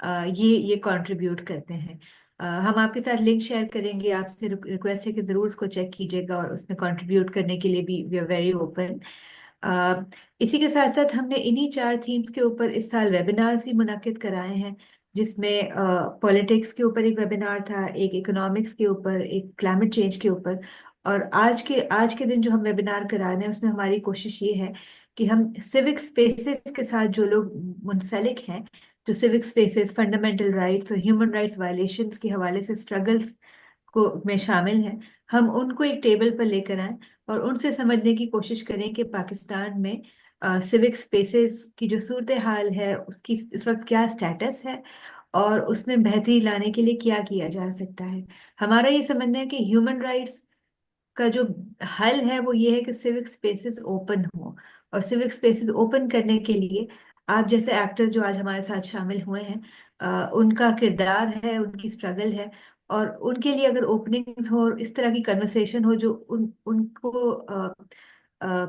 یہ کنٹریبیوٹ کرتے ہیں. ہم آپ کے ساتھ لنک شیئر کریں گے. آپ سے ریکویسٹ ہے کہ ضرور اس کو چیک کیجیے گا، اور اس میں کنٹریبیوٹ کرنے کے لیے بھی وی آر ویری اوپن. اسی کے ساتھ ساتھ ہم نے انہی 4 تھیمز کے اوپر اس سال ویبینارز بھی منعقد کرائے ہیں، جس میں پولیٹکس کے اوپر ایک ویبینار تھا، ایک اکنامکس کے اوپر، ایک کلائمیٹ چینج کے اوپر. اور آج کے دن جو ہم ویبینار کرا رہے ہیں اس میں ہماری کوشش یہ ہے کہ ہم سیوک اسپیسز کے ساتھ جو لوگ منسلک ہیں، جو سیوک اسپیسز فنڈامنٹل رائٹس اور ہیومن رائٹس وائلیشنس کے حوالے سے اسٹرگلس کو میں شامل ہیں، ہم ان کو ایک ٹیبل پر لے کر آئیں اور ان سے سمجھنے کی کوشش کریں کہ پاکستان میں سیوک اسپیسز کی جو صورتحال ہے اس کی اس وقت کیا اسٹیٹس ہے، اور اس میں بہتری لانے کے لیے کیا کیا جا سکتا ہے. ہمارا یہ سمجھنا ہے کہ ہیومن رائٹس کا جو حل ہے وہ یہ ہے کہ سیوک اسپیسز اوپن ہوں. اور سیوک اسپیسز اوپن کرنے کے لیے آپ جیسے ایکٹر جو آج ہمارے ساتھ شامل ہوئے ہیں، ان کا کردار ہے، ان کی اسٹرگل ہے. اور ان کے لیے اگر اوپننگز ہو اور اس طرح کی کنورسیشن ہو جو ان کو آ،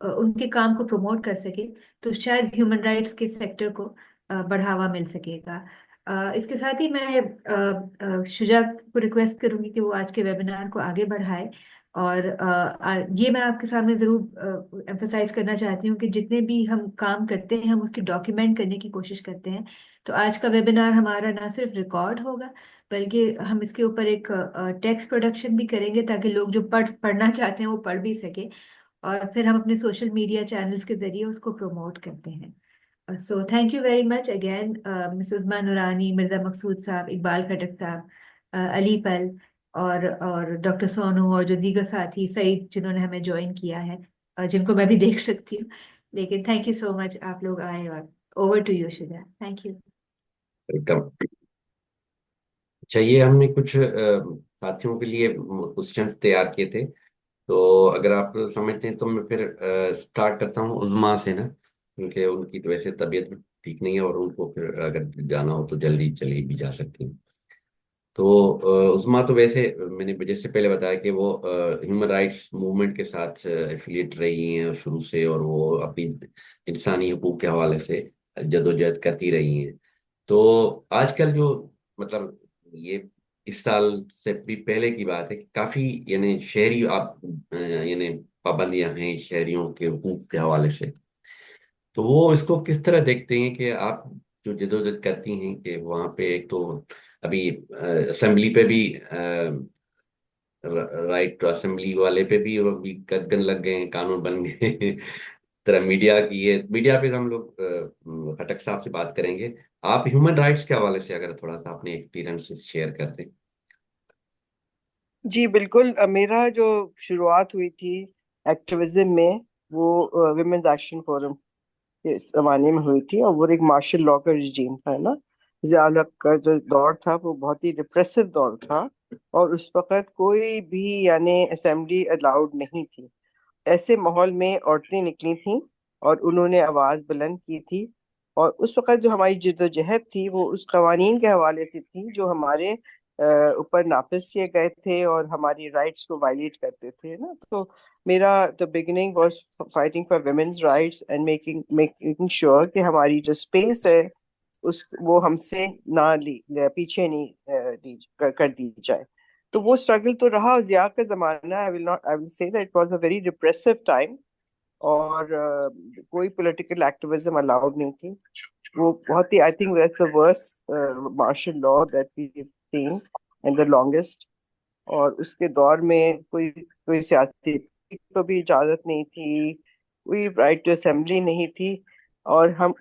ان کے کام کو پروموٹ کر سکے، تو شاید ہیومن رائٹس کے سیکٹر کو بڑھاوا مل سکے گا. اس کے ساتھ ہی میں شجاع کو ریکویسٹ کروں گی کہ وہ آج کے ویبینار کو آگے بڑھائے. اور یہ میں آپ کے سامنے ضرور ایمفسائز کرنا چاہتی ہوں کہ جتنے بھی ہم کام کرتے ہیں ہم اس کی ڈاکیومنٹ کرنے کی کوشش کرتے ہیں. تو آج کا ویبینار ہمارا نہ صرف ریکارڈ ہوگا، بلکہ ہم اس کے اوپر ایک ٹیکسٹ پروڈکشن بھی کریں گے تاکہ لوگ جو پڑھنا چاہتے ہیں وہ پڑھ بھی سکیں، اور پھر ہم اپنے سوشل میڈیا چینلز کے ذریعے اس کو پروموٹ کرتے ہیں. So thank you very much again Mrs Usman Noorani, Mirza مقصود صاحب، اقبال کھٹک صاحب، علی پل، اور ڈاکٹر سونو، اور جو دیگر ساتھی سعید جنہوں نے ہمیں جوائن کیا ہے، جن کو میں بھی دیکھ سکتی ہوں. لیکن تھینک یو سو مچ آپ لوگ آئے. اور over to you Shuja. Thank you. Welcome. چاہیے ہم نے کچھ ساتھیوں کے لیے کوشچنس تیار کیے تھے، تو اگر آپ سمجھتے ہیں تو میں پھر اسٹارٹ کرتا ہوں عظما سے نا، کیونکہ ان کی تو ویسے طبیعت بھی ٹھیک نہیں ہے، اور ان کو پھر اگر جانا ہو تو جلدی چلی بھی جا سکتی ہیں. تو عظما تو ویسے میں نے جیسے پہلے بتایا کہ وہ ہیومن رائٹس موومنٹ کے ساتھ ایفیلیٹ رہی ہیں شروع سے، اور وہ اپنی انسانی حقوق کے حوالے سے جدوجہد کرتی رہی ہیں. تو آج کل جو مطلب یہ اس سال سے بھی پہلے کی بات ہے کہ کافی یعنی شہری آپ یعنی پابندیاں ہیں شہریوں کے حقوق کے حوالے سے. تو وہ اس کو کس طرح دیکھتے ہیں کہ آپ جو جدوجہد کرتی ہیں کہ وہاں پہ ایک تو ابھی اسمبلی پہ بھی رائٹ ٹو اسمبلی والے پہ بھی ابھی قدغن لگ گئے ہیں، قانون بن گئے ہیں. طرح میڈیا کی ہے، میڈیا پہ ہم لوگ خٹک صاحب سے بات کریں گے. آپ ہیومن رائٹس کے حوالے سے اگر تھوڑا سا اپنے ایکسپیرینس شیئر کر دیں. جی بالکل. میرا جو شروعات ہوئی تھی ایکٹیویزم میں وہ ویمنز ایکشن فورم کے زمانے میں ہوئی تھی، اور وہ ایک مارشل لاء کا رجیم تھا نا. ضیاء الحق کا جو دور تھا وہ بہت ہی ریپریسو دور تھا، اور اس وقت کوئی بھی یعنی اسمبلی الاؤڈ نہیں تھی. ایسے ماحول میں عورتیں نکلی تھیں اور انہوں نے آواز بلند کی تھی. اور اس وقت جو ہماری جدوجہد تھی وہ اس قوانین کے حوالے سے تھی جو ہمارے اوپر نافذ کیے گئے تھے اور ہماری رائٹس کو وائلیٹ کرتے تھے نا. تو میرا the beginning was fighting for women's rights and making sure کہ ہماری جو اسپیس ہے وہ ہم سے نہ پیچھے نہیں کر دی جائے. تو وہ اسٹرگل تو رہا. ضیاء کا زمانہ I will say that it was a very repressive time، اور کوئی پولیٹیکل ایکٹیویزم الاؤڈ نہیں تھی. وہ بہت ہی I think that's the worst martial law that we've seen in the longest. اور اس کے دور میں کوئی سیاسی کو بھی اجازت نہیں تھی، کوئی رائٹ ٹو اسمبلی نہیں تھی. اور ہم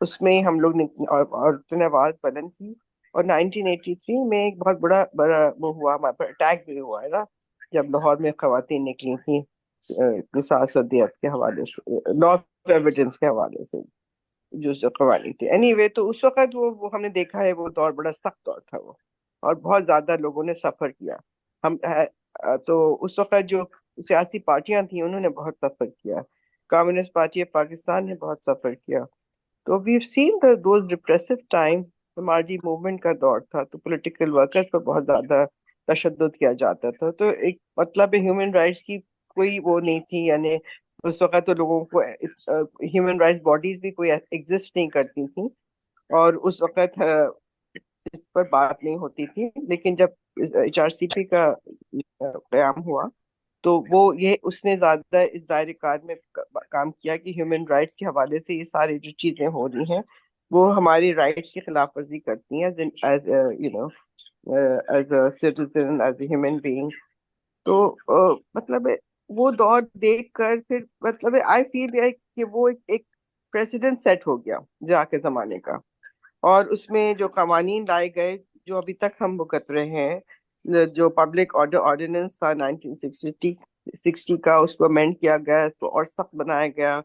اس میں ہم لوگ نے عورتوں نے آواز بلند کی. اور 1983 میں ایک بہت بڑا وہ ہوا، ہمارے پر اٹیک بھی ہوا ہے نا، جب لاہور میں خواتین نکلی تھیں قصاص و دیت کے حوالے سے، لا آف ایویڈنس کے حوالے سے جو قوانین تھی. اینی وے تو اس وقت وہ ہم نے دیکھا ہے وہ دور بڑا سخت دور تھا وہ، اور بہت زیادہ لوگوں نے سفر کیا. ہم تو اس وقت جو سیاسی پارٹیاں تھیں انہوں نے بہت سفر کیا. کمیونسٹ پارٹی آف پاکستان نے بہت سفر کیا. تو we've seen those repressive time. سماجی موومنٹ کا دور تھا تو پولیٹیکل ورکرز پر بہت زیادہ تشدد کیا جاتا تھا. تو ایک مطلب ہیومن رائٹس کی کوئی وہ نہیں تھی، یعنی اس وقت تو لوگوں کو ہیومن رائٹس باڈیز بھی کوئی ایگزسٹ نہیں کرتی تھیں. اور اس وقت اس پر بات نہیں ہوتی تھی، لیکن جب HRCP کا قیام ہوا تو وہ یہ اس نے زیادہ اس دائرے کار میں کام کیا کہ ہیومن رائٹس کے حوالے سے یہ ساری جو چیزیں ہو رہی ہیں وہ ہماری رائٹس کی خلاف ورزی کرتی ہیں، as you know as a citizen, as a human being. تو مطلب وہ دور دیکھ کر پھر مطلب آئی فیل کہ وہ ایک پریسیڈنٹ سیٹ ہو گیا جا کے زمانے کا. اور اس میں جو قوانین لائے گئے جو ابھی تک ہم بھگت رہے ہیں، جو پبلک آرڈر آرڈیننس تھا 1960 کا، اس کو امینڈ کیا گیا، اس کو اور سخت بنایا گیا،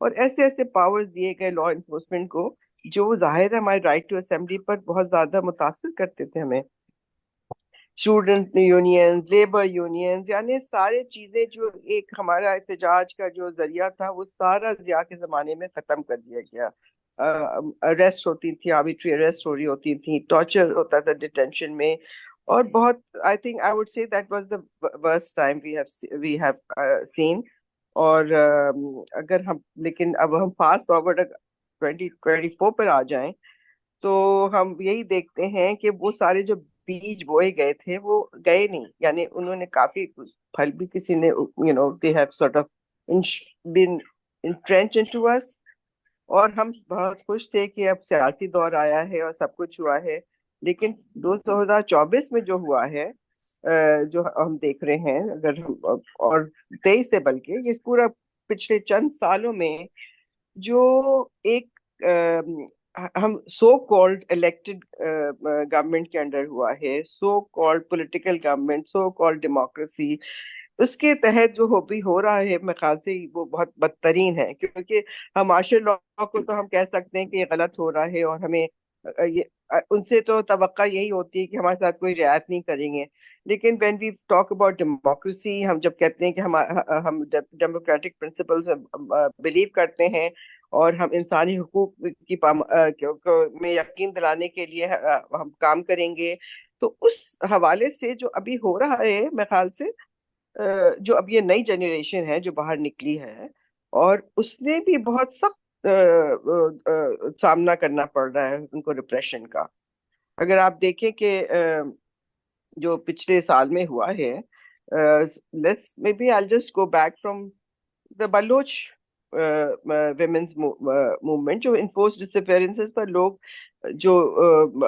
اور ایسے ایسے پاورز دیے گئے لا انفورسمنٹ کو جو ظاہر ہے ہمارے رائٹ ٹو اسمبلی پر بہت زیادہ متاثر کرتے تھے ہمیں. اسٹوڈنٹ یونینز، لیبر یونینز، یعنی سارے چیزیں جو ایک ہمارا احتجاج کا جو ذریعہ تھا وہ سارا ضیاء کے زمانے میں ختم کر دیا گیا. اریسٹ ہوتی تھی، آربیٹری اریسٹ ہو رہی ہوتی تھی، ٹارچر ہوتا تھا ڈیٹینشن میں، اور بہت I think I would say that was the worst time we have seen. اور اگر ہم لیکن اب ہم فاسٹ فارورڈ 2024 پر آ جائیں تو ہم یہی دیکھتے ہیں کہ وہ سارے جو بیج بوئے گئے تھے وہ گئے نہیں، یعنی انہوں نے کافی پھل بھی کسی نے they have sort of been entrenched into us. اور ہم بہت خوش تھے کہ اب سیاسی دور آیا ہے اور سب کچھ ہوا ہے، لیکن 2024 میں جو ہوا ہے جو ہم دیکھ رہے ہیں، اگر ہم اور 23 سے بلکہ یہ پورا پچھلے چند سالوں میں جو ایک ہم سو کالڈ الیکٹڈ گورنمنٹ کے انڈر ہوا ہے، so called political government, so called democracy, اس کے تحت جو بھی ہو رہا ہے میرے خیال سے وہ بہت بدترین ہے. کیونکہ ہم معاشرے لا کو تو ہم کہہ سکتے ہیں کہ یہ غلط ہو رہا ہے، اور ہمیں ان سے تو توقع یہی ہوتی ہے کہ ہمارے ساتھ کوئی رعایت نہیں کریں گے. لیکن when we talk about democracy, ہم جب کہتے ہیں کہ ہم ڈیموکریٹک پرنسپلز بلیو کرتے ہیں اور ہم انسانی حقوق کی میں یقین دلانے کے لیے ہم کام کریں گے، تو اس حوالے سے جو ابھی ہو رہا ہے میرے خیال سے جو اب یہ نئی جنریشن ہے جو باہر نکلی ہے، اور اس نے بھی بہت سخت سامنا کرنا پڑ رہا ہے ان کو ریپریشن کا. اگر آپ دیکھیں کہ جو پچھلے سال میں ہوا ہے، let's maybe I just go back from the Baloch women's movement, جو انفورس ڈسپیئرنسز پر لوگ جو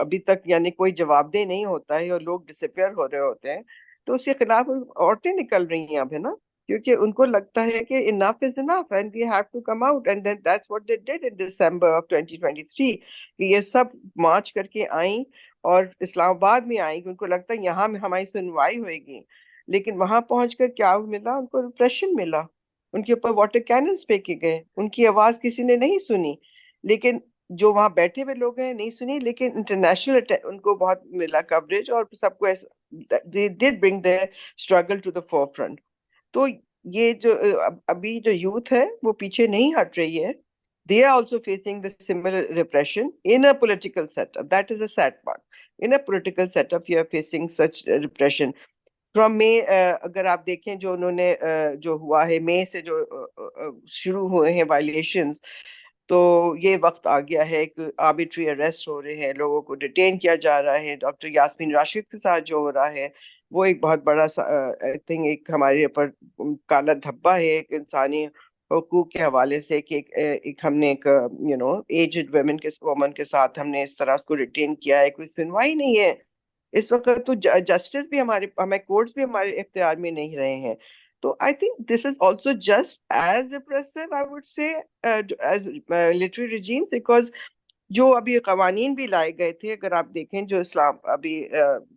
ابھی تک یعنی کوئی جواب دہ نہیں ہوتا ہے اور لوگ ڈسپیئر ہو رہے ہوتے ہیں، تو اس کے خلاف عورتیں نکل رہی ہیں اب، ہے نا، کیونکہ ان کو لگتا ہے کہ enough is enough and we have to come out. And then that's what they did in December of 2023 کہ یہ سب مارچ کر کے آئیں اور اسلام آباد میں آئیں کہ ان کو لگتا ہے یہاں میں ہماری سنوائی ہوئے گی. لیکن وہاں پہنچ کر کیا ملا؟ ان کو ریپریشن ملا، ان کے اوپر واٹر کیننز پھینکے گئے، ان کی آواز کسی نے نہیں سنی. لیکن جو وہاں بیٹھے ہوئے لوگ ہیں نہیں سنی، لیکن انٹرنیشنل ان کو بہت ملا کوریج، اور سب کو they did bring their struggle to the forefront. تو یہ جو ابھی جو یوتھ ہے وہ پیچھے نہیں ہٹ رہی ہے. They are also facing the similar repression in a political setup. That is a sad part. In a political setup, you are facing such repression. From May, اگر آپ دیکھیں جو انہوں نے جو ہوا ہے مئی سے جو شروع ہوئے ہیں وائلیشنز، تو یہ وقت آ گیا ہے کہ آربیٹری اریسٹ ہو رہے ہیں، لوگوں کو ڈیٹین کیا جا رہا ہے. ڈاکٹر یاسمین راشد کے ساتھ جو ہو رہا ہے وہ ایک بہت بڑا آئی تھنک ایک ہمارے اوپر کالا دھبا ہے ایک انسانی حقوق کے حوالے سے، کہ ایک ہم نے ایک ایجڈ وومن کے ساتھ ہم نے اس طرح اس کو ریٹین کیا ہے، کوئی سنوائی نہیں ہے. اس وقت تو جسٹس بھی ہمیں کورٹس بھی ہمارے اختیار میں نہیں رہے ہیں. تو I think this is also just as repressive I would سے ایز ملٹری ریجیم، بیکاز جو ابھی قوانین بھی لائے گئے تھے، اگر آپ دیکھیں جو اسلام ابھی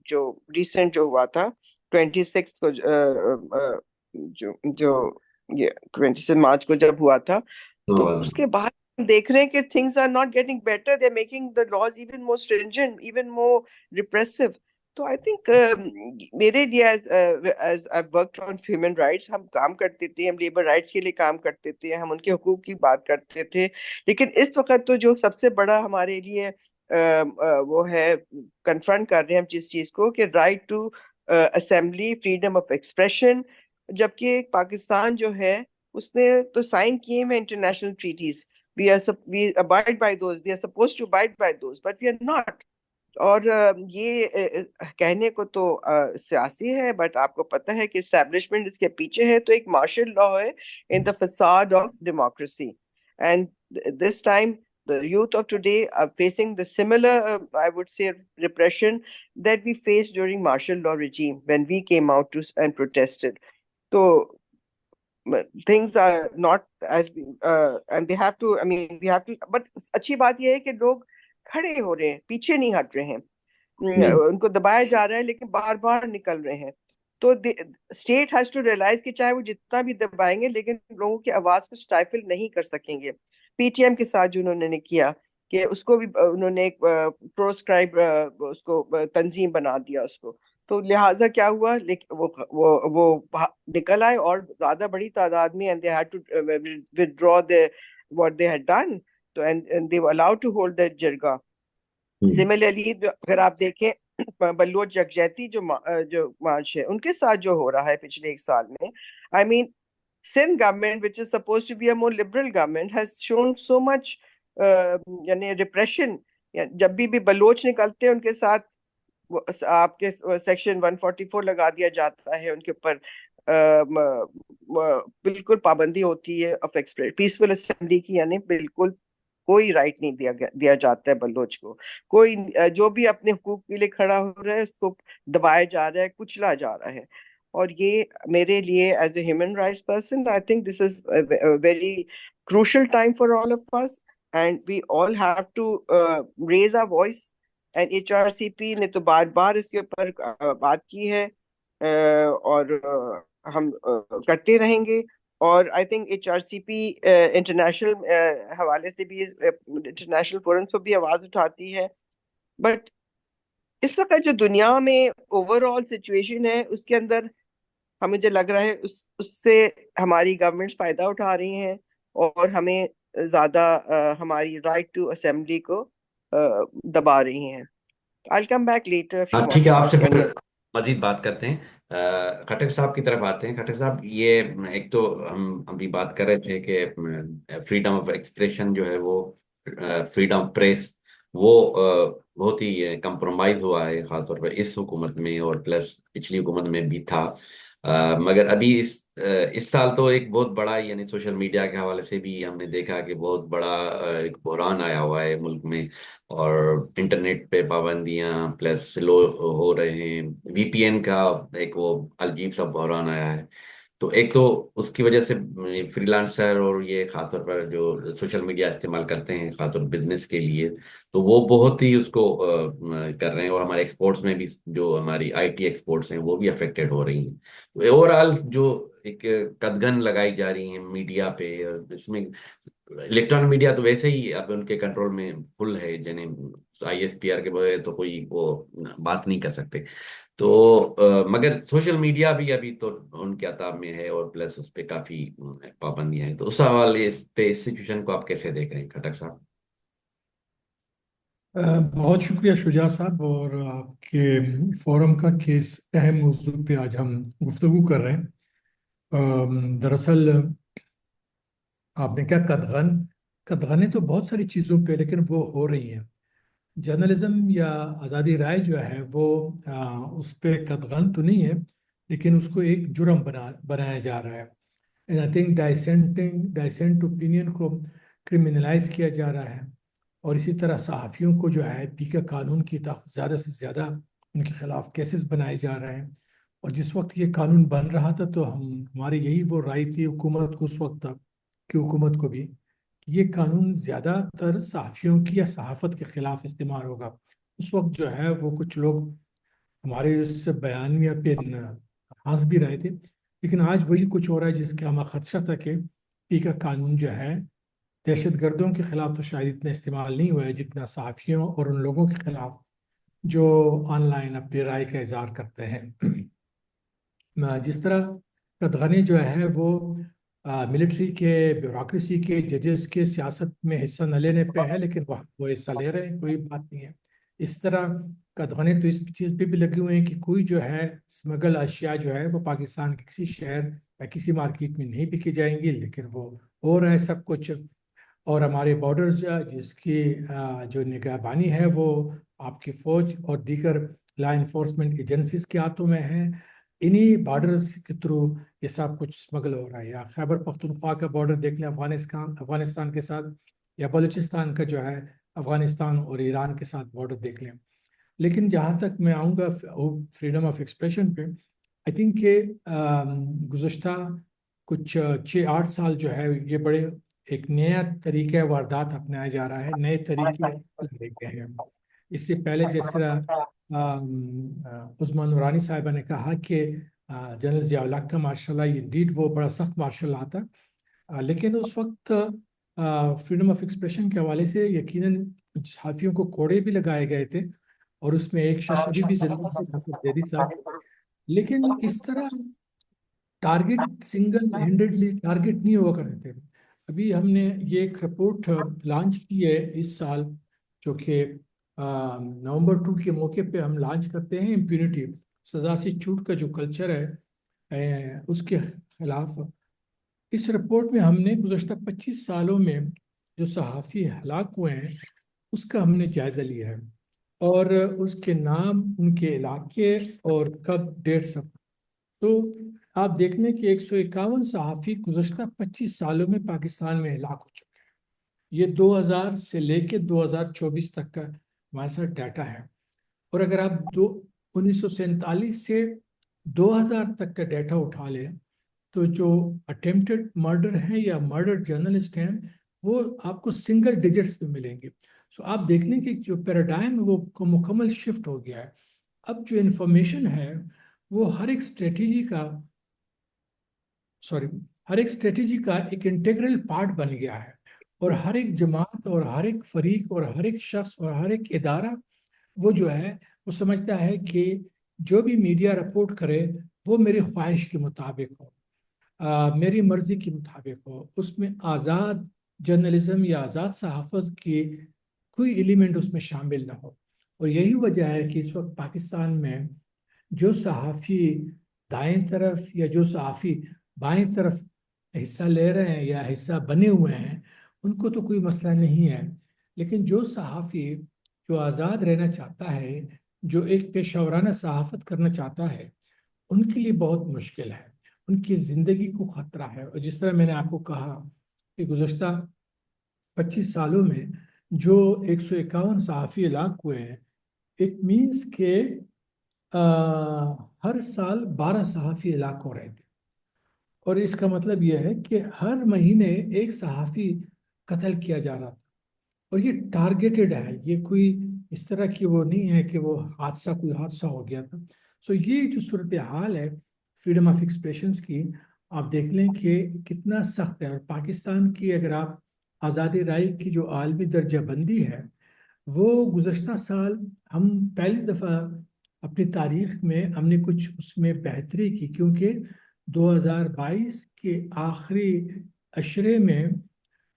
جو ریسنٹ جو ہوا تھا 26 کو جو یہ 26 مارچ کو جب ہوا تھا، تو اس کے بعد ہم دیکھ رہے ہیں کہ things are not getting better, they're making the laws even more stringent, even more repressive. تو I think میرے لیے as I've worked on human rights، ہم کام کرتے تھے، ہم لیبر رائٹس کے لیے کام کرتے تھے، ہم ان کے حقوق کی بات کرتے تھے. لیکن اس وقت تو جو سب سے بڑا ہمارے لیے وہ ہے کنفرنٹ کر رہے ہیں ہم جس چیز کو، کہ right to assembly, freedom of expression. جبکہ پاکستان جو ہے اس نے تو سائن کیے ہیں international treaties, we abide by those, we are supposed to abide by those, but we are not. اور یہ کہنے کو تو سیاسی ہے، بٹ آپ کو پتہ ہے کہ اسٹیبلشمنٹ اس کے پیچھے ہے، تو ایک مارشل لا ہے ان دا فساد of democracy. And this time the youth of today are facing the similar, I would say, repression that we faced during martial law regime when we came out to and protested. So things are not as and they have to, I mean, we have to, but اچھی بات یہ ہے کہ لوگ کھڑے ہو رہے ہیں، پیچھے نہیں ہٹ رہے ہیں. ان کو دبایا جا رہا ہے لیکن بار بار نکل رہے ہیں. تو اسٹیٹ ہیز ٹو ریئلائز کہ چاہے وہ جتنا بھی دبائیں گے لیکن لوگوں کی آواز کو سٹائفل نہیں کر سکیں گے. پی ٹی ایم کے ساتھ جو انہوں نے کیا کہ اس کو بھی انہوں نے ایک پروسکرائب اس کو تنظیم بنا دیا اس کو، تو لہٰذا کیا ہوا، وہ نکل آئے اور زیادہ بڑی تعداد میں and they had to withdraw what they had done. So and they were allowed to hold their jirga. Similarly اگر آپ دیکھیں بلوچ یکجہتی جو مارچ ہے ان کے ساتھ جو ہو رہا ہے پچھلے ایک سال میں، I mean Sindh government which is supposed to be a more liberal government has shown so much یعنی repression. جب بھی بلوچ نکلتے ہیں ان کے ساتھ آپ کے سیکشن 144 لگا دیا جاتا ہے، ان کے اوپر بالکل پابندی ہوتی ہے آف پیسفل اسمبلی کی، یعنی بالکل کوئی رائٹ نہیں دیا جاتا ہے بلوچ کو. کوئی جو بھی اپنے حقوق کے لیے کھڑا ہو رہا ہے اس کو دبایا جا رہا ہے، کچلا جا رہا ہے. اور یہ میرے لیے as a human rights person I think this is very crucial time for all of us and we all have to raise our voice. And HRCP نے تو بار بار اس کے اوپر بات کی ہے اور ہم کرتے رہیں گے. اور آئی تھنک HRCP انٹرنیشنل حوالے سے بھی انٹرنیشنل فورم پہ بھی آواز اٹھاتی ہے. بٹ اس وقت جو دنیا میں اوور آل سچویشن ہے اس کے اندر ہمیں جو لگ رہا ہے اس سے ہماری گورنمنٹس فائدہ اٹھا رہی ہیں اور ہمیں زیادہ ہماری رائٹ ٹو اسمبلی کو دبا رہی ہیں. I'll come back later if you ٹھیک want ہے، to آپ سے ask پھر any. مزید بات کرتے ہیں. خٹک صاحب کی طرف آتے ہیں. خٹک صاحب، یہ ایک تو ہم ابھی بات کر رہے تھے کہ فریڈم آف ایکسپریشن جو ہے وہ، فریڈم آف پریس، وہ بہت ہی کمپرومائز ہوا ہے، خاص طور پر اس حکومت میں اور پلس پچھلی حکومت میں بھی تھا. مگر ابھی اس سال تو ایک بہت بڑا، یعنی سوشل میڈیا کے حوالے سے بھی ہم نے دیکھا کہ بہت بڑا ایک بحران آیا ہوا ہے ملک میں، اور انٹرنیٹ پہ پابندیاں پلس سلو ہو رہے ہیں. VPN کا ایک وہ عجیب سا بحران آیا ہے. تو ایک تو اس کی وجہ سے فری لانسر اور یہ خاص طور پر جو سوشل میڈیا استعمال کرتے ہیں خاص طور بزنس کے لیے، تو وہ بہت ہی اس کو کر رہے ہیں. اور ہمارے ایکسپورٹس میں بھی، جو ہماری IT ایکسپورٹس ہیں وہ بھی افیکٹڈ ہو رہی ہیں. اوور آل جو ایک قدغن لگائی جا رہی ہیں میڈیا پہ، اس میں الیکٹرانک میڈیا تو ویسے ہی اب ان کے کنٹرول میں فل ہے، یعنی ISPR کے بغیر تو کوئی وہ بات نہیں کر سکتے. تو مگر سوشل میڈیا بھی ابھی تو ان کے عطاب میں ہے، اور پلس اس پہ کافی پابندیاں ہیں. تو اس حوالے پہ اس سچویشن کو آپ کیسے دیکھ رہے ہیں کھٹک صاحب؟ بہت شکریہ شجاع صاحب اور آپ کے فورم کا کہ اس اہم موضوع پہ آج ہم گفتگو کر رہے ہیں. دراصل آپ نے کیا قدغنیں تو بہت ساری چیزوں پہ، لیکن وہ ہو رہی ہیں. جرنلزم یا آزادی رائے جو ہے وہ اس پہ قدغن تو نہیں ہے، لیکن اس کو ایک جرم بنایا جا رہا ہے. اینڈ آئی تھنک ڈائسینٹ اوپینین کو کرمنلائز کیا جا رہا ہے، اور اسی طرح صحافیوں کو جو ہے پی کا قانون کی تحت زیادہ سے زیادہ ان کے خلاف کیسز بنائے جا رہے ہیں. اور جس وقت یہ قانون بن رہا تھا تو ہماری یہی وہ رائے تھی حکومت کو اس وقت تک، کہ حکومت کو بھی، کہ یہ قانون زیادہ تر صحافیوں کی یا صحافت کے خلاف استعمال ہوگا. اس وقت جو ہے وہ کچھ لوگ ہمارے اس بیانیہ پہ ہنس بھی رہے تھے، لیکن آج وہی کچھ ہو رہا ہے جس کا ہمیں خدشہ تھا کہ پی کا قانون جو ہے دہشت گردوں کے خلاف تو شاید اتنا استعمال نہیں ہوا ہے جتنا صحافیوں اور ان لوگوں کے خلاف جو آن لائن اپنی رائے کا اظہار کرتے ہیں. جس طرح قدغنیں جو ہے وہ ملٹری کے، بیوروکریسی کے، ججز کے سیاست میں حصہ نہ لینے پہ ہے، لیکن وہ حصہ لے رہے ہیں، کوئی بات نہیں ہے. اس طرح قدغنیں تو اس چیز پہ بھی لگے ہوئے ہیں کہ کوئی جو ہے اسمگل اشیاء جو ہے وہ پاکستان کے کسی شہر یا کسی مارکیٹ میں نہیں بکی جائیں گی، لیکن وہ ہو رہا ہے سب کچھ. اور ہمارے بارڈرز جس کی جو نگہبانی ہے وہ آپ کی فوج اور دیگر لا انفورسمنٹ ایجنسیز کے ہاتھوں میں ہیں. انہی بارڈرز کے تھرو یہ سب کچھ سمگل ہو رہا ہے. یا خیبر پختونخوا کا بارڈر دیکھ لیں افغانستان کے ساتھ، یا بلوچستان کا جو ہے افغانستان اور ایران کے ساتھ بارڈر دیکھ لیں. لیکن جہاں تک میں آؤں گا فریڈم آف ایکسپریشن پہ، آئی تھنک کہ گزشتہ کچھ 6-8 سال جو ہے یہ بڑے ایک نیا طریقہ واردات اپنایا جا رہا ہے، نئے طریقے لے گئے ہیں. اس سے پہلے جس طرح عثمان نورانی صاحبہ نے کہا کہ جنرل ضیاء الحق کا مارشل لا انڈیڈ وہ بڑا سخت مارشل لا تھا، لیکن اس وقت فریڈم آف ایکسپریشن کے حوالے سے یقیناً صحافیوں کو کوڑے بھی لگائے گئے تھے، اور اس میں ایک شخص ابھی بھی زندہ ہے ڈاکٹر زیدی صاحب. لیکن اس طرح ٹارگٹ سنگل ہینڈڈلی ٹارگٹ نہیں ہوا کرتے تھے. ابھی ہم نے یہ ایک رپورٹ لانچ کی ہے اس سال، جو کہ نومبر 2 کے موقع پہ ہم لانچ کرتے ہیں. امپیونٹی، سزا سے چھوٹ کا جو کلچر ہے اس کے خلاف. اس رپورٹ میں ہم نے گزشتہ 25 سالوں میں جو صحافی ہلاک ہوئے ہیں اس کا ہم نے جائزہ لیا ہے، اور اس کے نام، ان کے علاقے اور کب ڈیٹ سب. تو آپ دیکھ لیں کہ 151 صحافی گزشتہ 25 سالوں میں پاکستان میں ہلاک ہو چکے ہیں. یہ 2000 سے لے کے 2024 تک کا ہمارے ساتھ ڈیٹا ہے. اور اگر آپ 1947 سے 2000 تک کا ڈیٹا اٹھا لیں تو جو اٹیمپٹڈ مرڈر ہیں یا مرڈر جرنلسٹ ہیں وہ آپ کو سنگل ڈیجٹس میں ملیں گے. سو آپ دیکھ لیں کہ جو پیراڈائم ہے وہ مکمل شفٹ ہو گیا ہے. اب جو انفارمیشن ہے وہ ہر ایک اسٹریٹجی کا ایک انٹیگرل پارٹ بن گیا ہے، اور ہر ایک جماعت اور ہر ایک فریق اور ہر ایک شخص اور ہر ایک ادارہ وہ جو ہے وہ سمجھتا ہے کہ جو بھی میڈیا رپورٹ کرے وہ میری خواہش کے مطابق ہو، میری مرضی کے مطابق ہو، اس میں آزاد جرنلزم یا آزاد صحافت کی کوئی ایلیمنٹ اس میں شامل نہ ہو. اور یہی وجہ ہے کہ اس وقت پاکستان میں جو صحافی دائیں طرف یا جو صحافی بائیں طرف حصہ لے رہے ہیں یا حصہ بنے ہوئے ہیں ان کو تو کوئی مسئلہ نہیں ہے، لیکن جو صحافی جو آزاد رہنا چاہتا ہے، جو ایک پیشہ ورانہ صحافت کرنا چاہتا ہے، ان کے لیے بہت مشکل ہے، ان کی زندگی کو خطرہ ہے. اور جس طرح میں نے آپ کو کہا کہ گزشتہ 25 سالوں میں جو 151 صحافی ہلاک ہوئے ہیں، اٹ مینس کہ ہر سال 12 صحافی ہلاک ہو رہے تھے. اور اس کا مطلب یہ ہے کہ ہر مہینے ایک صحافی قتل کیا جا رہا تھا. اور یہ ٹارگیٹڈ ہے، یہ کوئی اس طرح کی وہ نہیں ہے کہ وہ کوئی حادثہ ہو گیا تھا. سو یہ جو صورتحال ہے فریڈم آف ایکسپریشنز کی، آپ دیکھ لیں کہ کتنا سخت ہے. اور پاکستان کی اگر آپ آزادی رائے کی جو عالمی درجہ بندی ہے وہ گزشتہ سال ہم پہلی دفعہ اپنی تاریخ میں ہم نے کچھ اس میں بہتری کی، کیونکہ 2022 کے آخری اشرے میں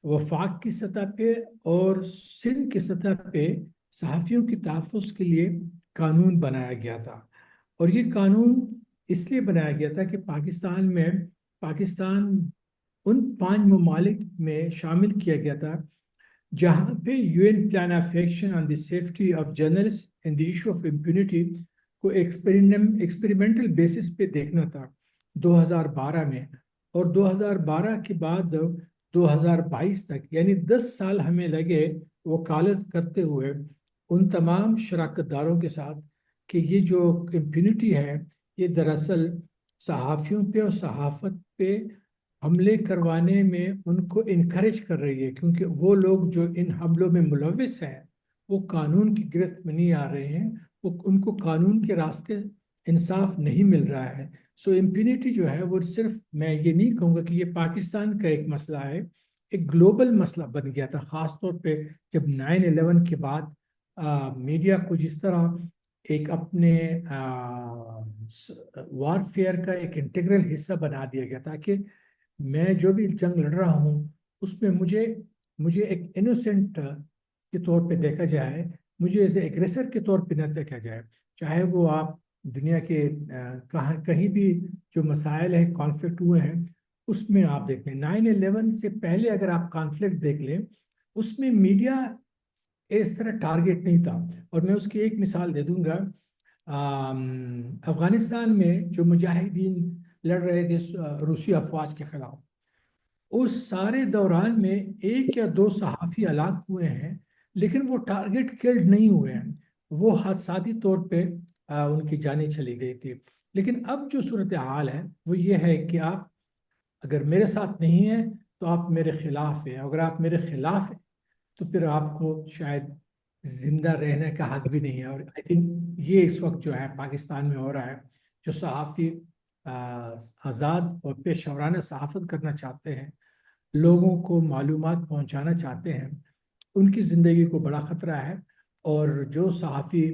وفاق کی سطح پہ اور سندھ کی سطح پہ صحافیوں کے تحفظ کے لیے قانون بنایا گیا تھا. اور یہ قانون اس لیے بنایا گیا تھا کہ پاکستان ان 5 ممالک میں شامل کیا گیا تھا جہاں پہ UN plan of action on the safety of journalist and the issue of impunity کو ایکسپیریمنٹل بیسس پہ دیکھنا تھا 2012 میں. اور 2012 کے بعد 2022 تک یعنی 10 سال ہمیں لگے وکالت کرتے ہوئے ان تمام شراکت داروں کے ساتھ کہ یہ جو امپیونٹی ہے یہ دراصل صحافیوں پہ اور صحافت پہ حملے کروانے میں ان کو انکریج کر رہی ہے، کیونکہ وہ لوگ جو ان حملوں میں ملوث ہیں وہ قانون کی گرفت میں نہیں آ رہے ہیں، ان کو قانون کے راستے انصاف نہیں مل رہا ہے. سو امپینٹی جو ہے وہ صرف میں یہ نہیں کہوں گا کہ یہ پاکستان کا ایک مسئلہ ہے، ایک گلوبل مسئلہ بن گیا تھا، خاص طور پہ جب 9/11 کے بعد میڈیا کو جس طرح ایک اپنے وارفیئر کا ایک انٹیگرل حصہ بنا دیا گیا تھا کہ میں جو بھی جنگ لڑ رہا ہوں اس میں مجھے ایک انوسنٹ کے طور پہ دیکھا جائے، مجھے ایز اے ایگریسر کے طور پہ نہ دیکھا جائے. چاہے وہ آپ دنیا کے کہیں بھی جو مسائل ہیں، کانفلکٹ ہوئے ہیں، اس میں آپ دیکھ لیں 9/11 سے پہلے اگر آپ کانفلکٹ دیکھ لیں اس میں میڈیا اس طرح ٹارگیٹ نہیں تھا. اور میں اس کی ایک مثال دے دوں گا. افغانستان میں جو مجاہدین لڑ رہے تھے روسی افواج کے خلاف، اس سارے دوران میں ایک یا دو صحافی ہلاک ہوئے ہیں، لیکن وہ ٹارگیٹ کلڈ نہیں ہوئے ہیں. وہ حادثاتی طور پہ ان کی جانیں چلی گئی تھی. لیکن اب جو صورتحال ہے وہ یہ ہے کہ آپ اگر میرے ساتھ نہیں ہیں تو آپ میرے خلاف ہیں. اگر آپ میرے خلاف ہیں تو پھر آپ کو شاید زندہ رہنے کا حق بھی نہیں ہے. اور آئی تھنک یہ اس وقت جو ہے پاکستان میں ہو رہا ہے. جو صحافی آزاد اور پیشہ ورانہ صحافت کرنا چاہتے ہیں، لوگوں کو معلومات پہنچانا چاہتے ہیں، ان کی زندگی کو بڑا خطرہ ہے. اور جو صحافی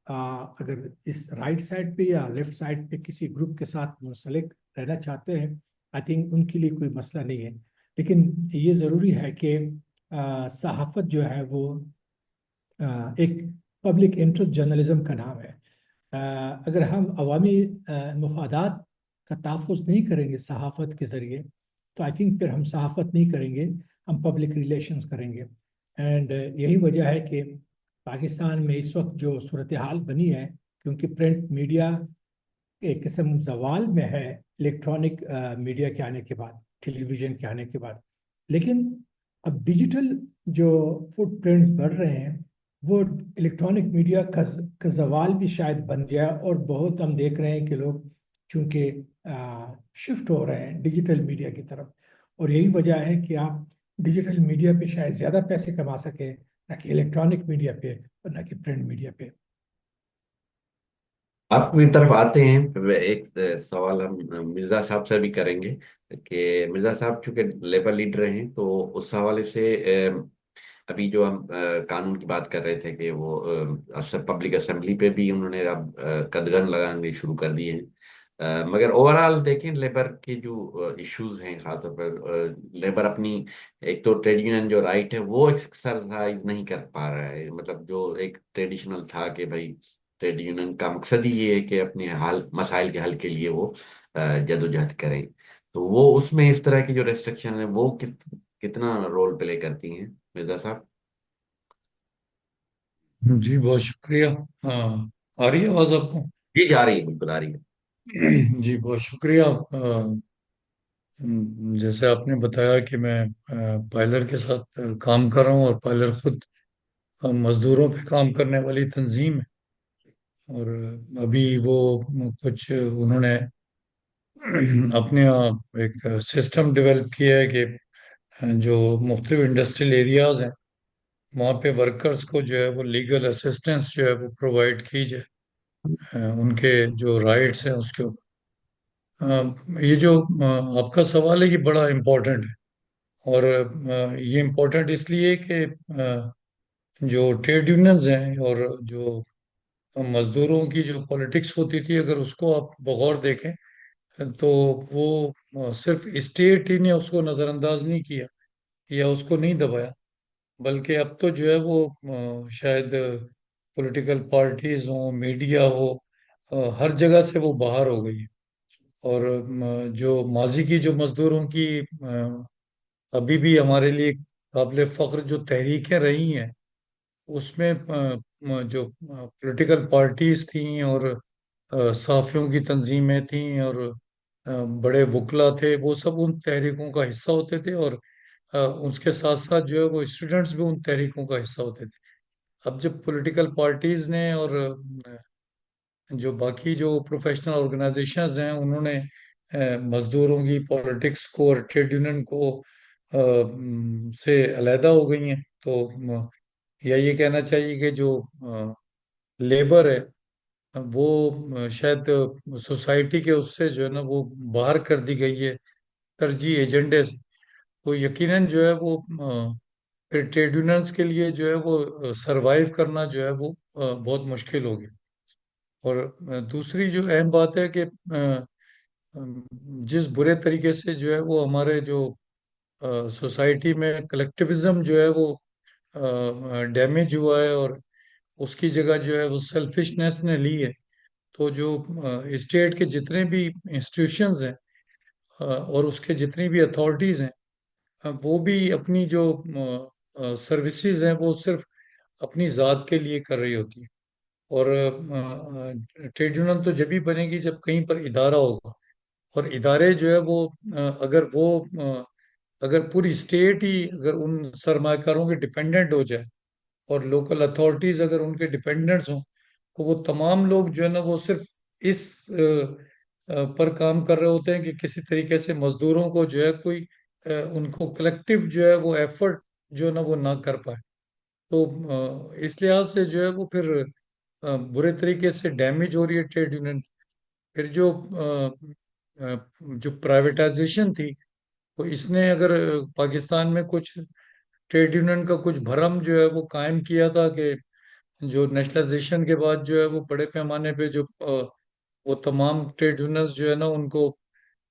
اگر اس رائٹ سائڈ پہ یا لیفٹ سائڈ پہ کسی گروپ کے ساتھ منسلک رہنا چاہتے ہیں، آئی تھنک ان کے لیے کوئی مسئلہ نہیں ہے. لیکن یہ ضروری ہے کہ صحافت جو ہے وہ ایک پبلک انٹرسٹ جرنلزم کا نام ہے. اگر ہم عوامی مفادات کا تحفظ نہیں کریں گے صحافت کے ذریعے تو آئی تھنک پھر ہم صحافت نہیں کریں گے، ہم پبلک ریلیشنز کریں گے. اینڈ یہی وجہ ہے کہ پاکستان میں اس وقت جو صورتحال بنی ہے، کیونکہ پرنٹ میڈیا ایک قسم زوال میں ہے الیکٹرانک میڈیا کے آنے کے بعد، ٹیلی ویژن کے آنے کے بعد. لیکن اب ڈیجیٹل جو فٹ پرنٹس بڑھ رہے ہیں وہ الیکٹرانک میڈیا کا زوال بھی شاید بن گیا. اور بہت ہم دیکھ رہے ہیں کہ لوگ چونکہ شفٹ ہو رہے ہیں ڈیجیٹل میڈیا کی طرف. اور یہی وجہ ہے کہ آپ ڈیجیٹل میڈیا پہ شاید زیادہ پیسے کما سکیں نہ کہ الیکٹرانک میڈیا پہ اور نہ کہ پرنٹ میڈیا پہ. آپ کی طرف آتے ہیں. ایک سوال ہم مرزا صاحب سے بھی کریں گے کہ مرزا صاحب چونکہ لیبر لیڈر ہیں تو اس حوالے سے ابھی جو ہم قانون کی بات کر رہے تھے کہ وہ پبلک اسمبلی پہ بھی انہوں نے اب قدغن لگانے شروع کر دیے ہیں. مگر اوور آل دیکھیں لیبر کے جو ایشوز ہیں، خاص طور پر لیبر اپنی ایک تو ٹریڈ یونین جو رائٹ ہے وہ ایکسرسائز نہیں کر پا رہا ہے. مطلب جو ایک ٹریڈیشنل تھا کہ بھائی ٹریڈ یونین کا مقصد ہی یہ ہے کہ اپنے حل مسائل کے حل کے لیے وہ جدوجہد کریں، تو وہ اس میں اس طرح کی جو ریسٹرکشن ہے وہ کتنا رول پلے کرتی ہیں مرزا صاحب؟ جی بہت شکریہ. ہاں، آ رہی ہے آواز آپ کو؟ جی جا رہی ہے، بالکل آ رہی ہے. جی بہت شکریہ. جیسے آپ نے بتایا کہ میں پائلر کے ساتھ کام کر رہا ہوں، اور پائلر خود مزدوروں پہ کام کرنے والی تنظیم ہے. اور ابھی وہ کچھ انہوں نے اپنے ایک سسٹم ڈیولپ کیا ہے کہ جو مختلف انڈسٹریل ایریاز ہیں وہاں پہ ورکرز کو جو ہے وہ لیگل اسسٹنس جو ہے وہ پرووائڈ کی جائے، ان کے جو رائٹس ہیں اس کے اوپر. یہ جو آپ کا سوال ہے یہ بڑا امپورٹنٹ ہے. اور یہ امپورٹنٹ اس لیے کہ جو ٹریڈ یونینز ہیں اور جو مزدوروں کی جو پولیٹکس ہوتی تھی، اگر اس کو آپ بغور دیکھیں تو وہ صرف اسٹیٹ ہی نے اس کو نظر انداز نہیں کیا یا اس کو نہیں دبایا، بلکہ اب تو جو ہے وہ شاید پولیٹیکل پارٹیز ہوں، میڈیا ہو، ہر جگہ سے وہ باہر ہو گئی ہے. اور جو ماضی کی جو مزدوروں کی ابھی بھی ہمارے لیے قابل فخر جو تحریکیں رہی ہیں، اس میں جو پولیٹیکل پارٹیز تھیں اور صحافیوں کی تنظیمیں تھیں اور بڑے وکلا تھے، وہ سب ان تحریکوں کا حصہ ہوتے تھے. اور اس کے ساتھ ساتھ جو ہے وہ اسٹوڈنٹس بھی ان تحریکوں کا حصہ ہوتے تھے. اب جب پولیٹیکل پارٹیز نے اور جو باقی جو پروفیشنل آرگنائزیشنز ہیں انہوں نے مزدوروں کی پولیٹکس کو اور ٹریڈ یونین کو سے علیحدہ ہو گئی ہیں، تو یا یہ کہنا چاہیے کہ جو لیبر ہے وہ شاید سوسائٹی کے اس سے جو ہے نا وہ باہر کر دی گئی ہے ترجیح ایجنڈے سے. تو یقیناً جو ہے وہ پھر ٹریڈ یونینز کے لیے جو ہے وہ سروائیو کرنا جو ہے وہ بہت مشکل ہوگی. اور دوسری جو اہم بات ہے کہ جس برے طریقے سے جو ہے وہ ہمارے جو سوسائٹی میں کلیکٹیوزم جو ہے وہ ڈیمیج ہوا ہے اور اس کی جگہ جو ہے وہ سیلفشنس نے لی ہے، تو جو اسٹیٹ کے جتنے بھی انسٹیٹیوشنز ہیں اور اس کے جتنی بھی اتھارٹیز ہیں وہ بھی اپنی جو سروسز ہیں وہ صرف اپنی ذات کے لیے کر رہی ہوتی ہے. اور ٹریڈ یونین تو جبھی بنے گی جب کہیں پر ادارہ ہوگا. اور ادارے جو ہے وہ اگر پوری اسٹیٹ ہی اگر ان سرمایہ کاروں کے ڈپینڈنٹ ہو جائے اور لوکل اتھارٹیز اگر ان کے ڈپینڈنٹس ہوں تو وہ تمام لوگ جو ہے نا وہ صرف اس پر کام کر رہے ہوتے ہیں کہ کسی طریقے سے مزدوروں کو جو ہے کوئی ان کو کلیکٹیو جو ہے وہ ایفرٹ جو ہے نا وہ نہ کر پائے. تو اس لحاظ سے جو ہے وہ پھر برے طریقے سے ڈیمیج ہو رہی ہے ٹریڈ یونین. پھر جو پرائیویٹائزیشن تھی تو اس نے اگر پاکستان میں کچھ ٹریڈ یونین کا کچھ بھرم جو ہے وہ قائم کیا تھا کہ جو نیشنلائزیشن کے بعد جو ہے وہ بڑے پیمانے پہ جو وہ تمام ٹریڈ یونینز جو ہے نا ان کو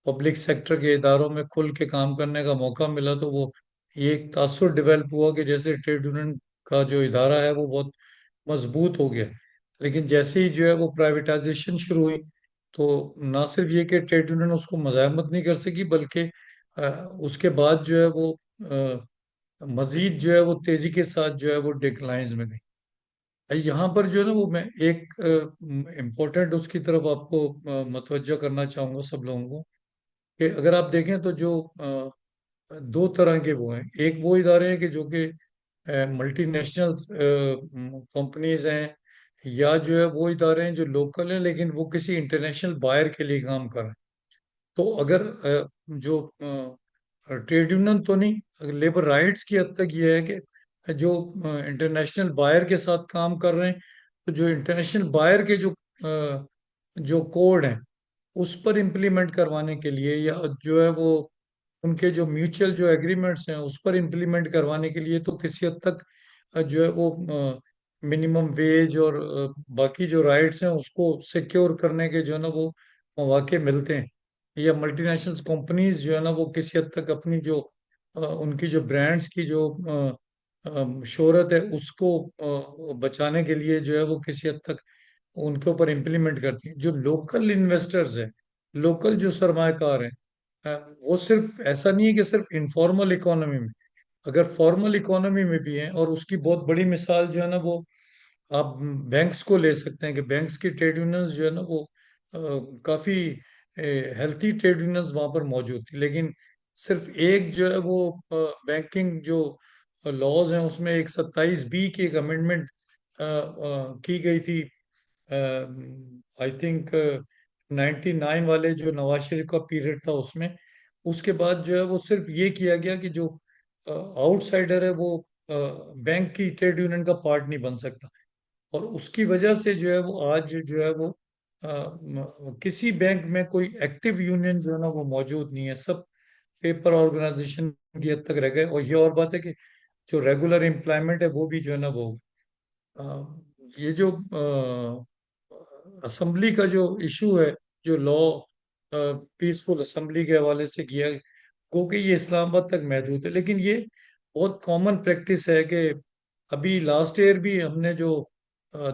پبلک سیکٹر کے اداروں میں کھل کے کام کرنے کا موقع ملا تو وہ یہ ایک تاثر ڈیولپ ہوا کہ جیسے ٹریڈ یونین کا جو ادارہ ہے وہ بہت مضبوط ہو گیا. لیکن جیسے ہی جو ہے وہ پرائیویٹائزیشن شروع ہوئی تو نہ صرف یہ کہ ٹریڈ یونین اس کو مزاحمت نہیں کر سکی بلکہ اس کے بعد جو ہے وہ مزید جو ہے وہ تیزی کے ساتھ جو ہے وہ ڈکلائنز میں گئی. یہاں پر جو ہے نا وہ میں ایک امپورٹنٹ اس کی طرف آپ کو متوجہ کرنا چاہوں گا سب لوگوں کو کہ اگر آپ دیکھیں تو جو دو طرح کے وہ ہیں. ایک وہ ادارے ہیں کہ جو کہ ملٹی نیشنل کمپنیز ہیں یا جو ہے وہ ادارے ہیں جو لوکل ہیں لیکن وہ کسی انٹرنیشنل بائر کے لیے کام کر رہے ہیں. تو اگر جو ٹریڈ یونین تو نہیں لیبر رائٹس کی حد تک یہ ہے کہ جو انٹرنیشنل بائر کے ساتھ کام کر رہے ہیں تو جو انٹرنیشنل بائر کے جو کوڈ ہیں اس پر امپلیمنٹ کروانے کے لیے یا جو ہے وہ ان کے جو میوچل جو ایگریمنٹس ہیں اس پر امپلیمنٹ کروانے کے لیے تو کسی حد تک جو ہے وہ منیمم ویج اور باقی جو رائٹس ہیں اس کو سیکیور کرنے کے جو ہے نا وہ مواقع ملتے ہیں. یا ملٹی نیشنل کمپنیز جو ہے نا وہ کسی حد تک اپنی جو ان کی جو برانڈز کی جو شہرت ہے اس کو بچانے کے لیے جو ہے وہ کسی حد تک ان کے اوپر امپلیمنٹ کرتی ہیں. جو لوکل انویسٹرز ہیں لوکل جو سرمایہ کار ہیں وہ صرف ایسا نہیں ہے کہ صرف انفارمل اکانومی میں اگر فارمل اکانومی میں بھی ہیں اور اس کی بہت بڑی مثال جو ہے نا وہ آپ بینکس کو لے سکتے ہیں کہ بینکس کی ٹریڈ یونینز جو ہے نا وہ کافی ہیلتھی ٹریڈ یونینز وہاں پر موجود تھی. لیکن صرف ایک جو ہے وہ بینکنگ جو لاز ہیں اس میں ایک 27B کی ایک امینڈمنٹ کی گئی تھی آئی تھنک 99 والے جو نواز شریف کا پیریڈ تھا اس میں. اس کے بعد جو ہے وہ صرف یہ کیا گیا کہ جو آؤٹ سائڈر ہے وہ بینک کی ٹریڈ یونین کا پارٹ نہیں بن سکتا. اور اس کی وجہ سے جو ہے وہ آج جو ہے وہ کسی بینک میں کوئی ایکٹیو یونین جو ہے نا وہ موجود نہیں ہے. سب پیپر آرگنائزیشن کی حد تک رہ گئے. اور یہ اور بات ہے کہ جو ریگولر امپلائمنٹ ہے وہ بھی جو ہے نا وہ یہ جو اسمبلی کا جو ایشو ہے جو لا پیسفل اسمبلی کے حوالے سے کیا گو کہ یہ اسلام آباد تک محدود ہے. لیکن یہ بہت کامن پریکٹس ہے کہ ابھی لاسٹ ایئر بھی ہم نے جو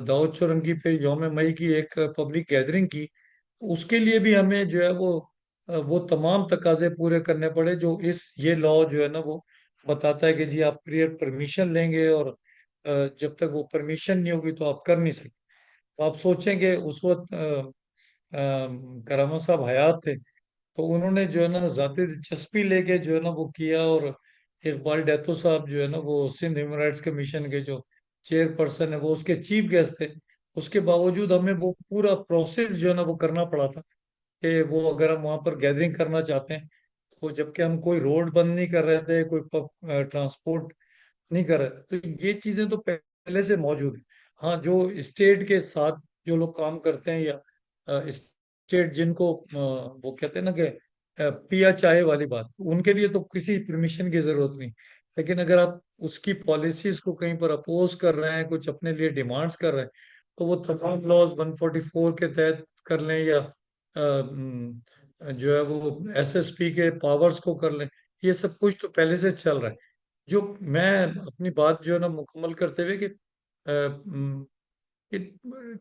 داؤد چورنگی پہ یوم مئی کی ایک پبلک گیدرنگ کی اس کے لیے بھی ہمیں جو ہے وہ تمام تقاضے پورے کرنے پڑے جو یہ لا جو ہے نا وہ بتاتا ہے کہ جی آپ پریئر پرمیشن لیں گے اور جب تک وہ پرمیشن نہیں ہوگی تو آپ کر نہیں سکتے. تو آپ سوچیں کہ اس وقت کرامہ صاحب حیات تھے تو انہوں نے جو ہے نا ذاتی دلچسپی لے کے جو ہے نا وہ کیا. اور اقبال ڈیتو صاحب جو ہے نا وہ سندھ ہیومن رائٹس کمیشن کے جو چیئر پرسن ہے وہ اس کے چیف گیسٹ تھے. اس کے باوجود ہمیں وہ پورا پروسیس جو ہے نا وہ کرنا پڑا تھا کہ وہ اگر ہم وہاں پر گیدرنگ کرنا چاہتے ہیں تو جبکہ ہم کوئی روڈ بند نہیں کر رہے تھے کوئی ٹرانسپورٹ نہیں کر رہے تھے تو یہ چیزیں تو پہلے سے موجود ہیں. ہاں جو اسٹیٹ کے ساتھ جو لوگ کام کرتے ہیں یا اسٹیٹ جن کو وہ کہتے ہیں نا کہ پیا چائے والی بات ان کے لیے تو کسی پرمیشن کی ضرورت نہیں. لیکن اگر آپ اس کی پالیسیز کو کہیں پر اپوز کر رہے ہیں کچھ اپنے لیے ڈیمانڈز کر رہے ہیں تو وہ تمام لاز 144 کے تحت کر لیں یا جو ہے وہ SSP کے پاورز کو کر لیں. یہ سب کچھ تو پہلے سے چل رہا ہے. جو میں اپنی بات جو ہے نا مکمل کرتے ہوئے کہ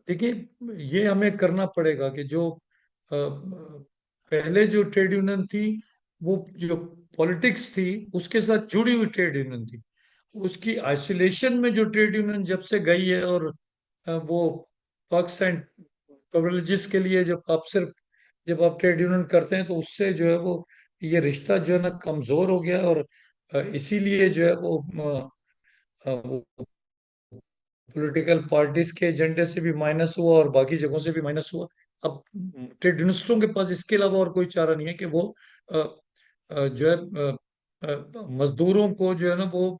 دیکھیے یہ ہمیں کرنا پڑے گا کہ جو پہلے جو ٹریڈ یونین تھی وہ جو پالیٹکس تھی اس کے ساتھ جڑی ہوئی ٹریڈ یونین تھی. اس کی آئسولیشن میں جو ٹریڈ یونین جب سے گئی ہے، اور وہ پرکس اینڈ پرولیجز کے لیے جب آپ ٹریڈ یونین کرتے ہیں تو اس سے جو ہے وہ یہ رشتہ جو ہے نا کمزور ہو گیا، اور اسی لیے جو ہے وہ پولیٹیکل پارٹیز کے ایجنڈے سے بھی مائنس ہوا اور باقی جگہوں سے بھی مائنس ہوا. اب ٹریڈ یونسٹوں کے پاس اس کے علاوہ اور کوئی چارہ نہیں ہے کہ وہ جو ہے مزدوروں کو جو ہے نا وہ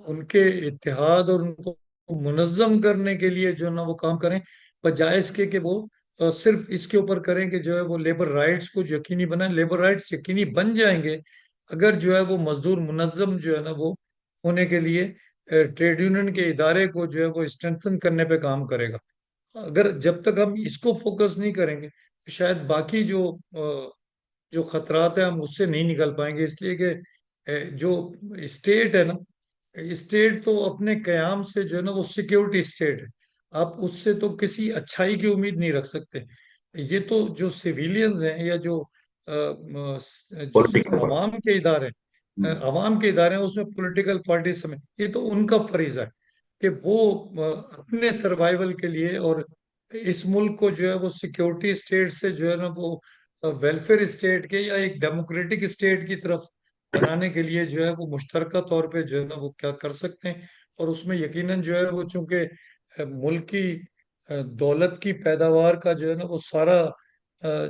ان کے اتحاد اور ان کو منظم کرنے کے لیے جو ہے نا وہ کام کریں، بجائے اس کے کہ وہ صرف اس کے اوپر کریں کہ جو ہے وہ لیبر رائٹس کو یقینی بنائیں. لیبر رائٹس یقینی بن جائیں گے اگر جو ہے وہ مزدور منظم جو ہے نا وہ ہونے کے لیے ٹریڈ یونین کے ادارے کو جو ہے وہ اسٹرینتھن کرنے پہ کام کرے گا. اگر جب تک ہم اس کو فوکس نہیں کریں گے تو شاید باقی جو خطرات ہیں ہم اس سے نہیں نکل پائیں گے. اس لیے کہ جو اسٹیٹ ہے نا، اسٹیٹ تو اپنے قیام سے جو ہے نا وہ سیکیورٹی اسٹیٹ ہے. آپ اس سے تو کسی اچھائی کی امید نہیں رکھ سکتے. یہ تو جو سیویلینز ہیں یا جو پولیٹیکل. عوام کے ادارے ہیں، عوام کے ادارے ہیں، اس میں پولیٹیکل پارٹی سمیت، یہ تو ان کا فریضہ ہے کہ وہ اپنے سروائیول کے لیے اور اس ملک کو جو ہے وہ سیکیورٹی اسٹیٹ سے جو ہے نا وہ ویلفیئر اسٹیٹ کے یا ایک ڈیموکریٹک اسٹیٹ کی طرف بنانے کے لیے جو ہے وہ مشترکہ طور پہ جو ہے نا وہ کیا کر سکتے ہیں. اور اس میں یقیناً جو ہے وہ چونکہ ملک کی دولت کی پیداوار کا جو ہے نا وہ سارا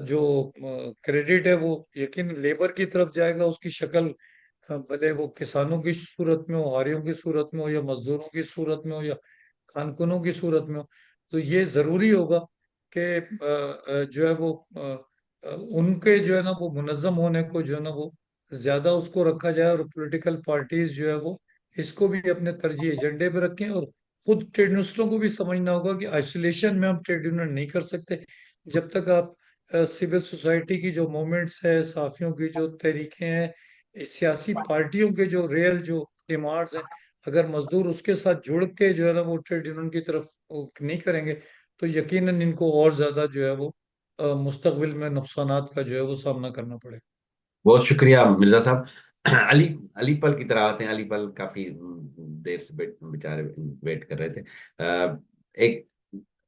جو کریڈٹ ہے وہ یقین لیبر کی طرف جائے گا. اس کی شکل بھلے وہ کسانوں کی صورت میں ہو، ہاریوں کی صورت میں ہو، یا مزدوروں کی صورت میں ہو، یا کانکنوں کی صورت میں ہو. تو یہ ضروری ہوگا کہ جو ہے وہ ان کے جو ہے نا وہ منظم ہونے کو جو ہے نا وہ زیادہ اس کو رکھا جائے، اور پولیٹیکل پارٹیز جو ہے وہ اس کو بھی اپنے ترجیح ایجنڈے پہ رکھیں. اور خود ٹریڈ یونسٹوں کو بھی سمجھنا ہوگا کہ آئسولیشن میں ہم ٹریڈ یونین نہیں کر سکتے. جب تک آپ سول سوسائٹی کی جو موومنٹس ہے، صحافیوں کی جو تحریکیں ہیں، سیاسی پارٹیوں کے جو ریئل جو ڈیمانڈز ہیں، اگر مزدور اس کے ساتھ جڑ کے جو ہے نا وہ ٹریڈ یونین کی طرف نہیں کریں گے تو یقیناً ان کو اور زیادہ جو ہے وہ مستقبل میں نقصانات کا جو ہے وہ سامنا کرنا پڑے. بہت شکریہ مرزا صاحب. علی علی پل کی طرح آتے ہیں. علی پل کافی دیر سے بیچارے ویٹ کر رہے تھے. ایک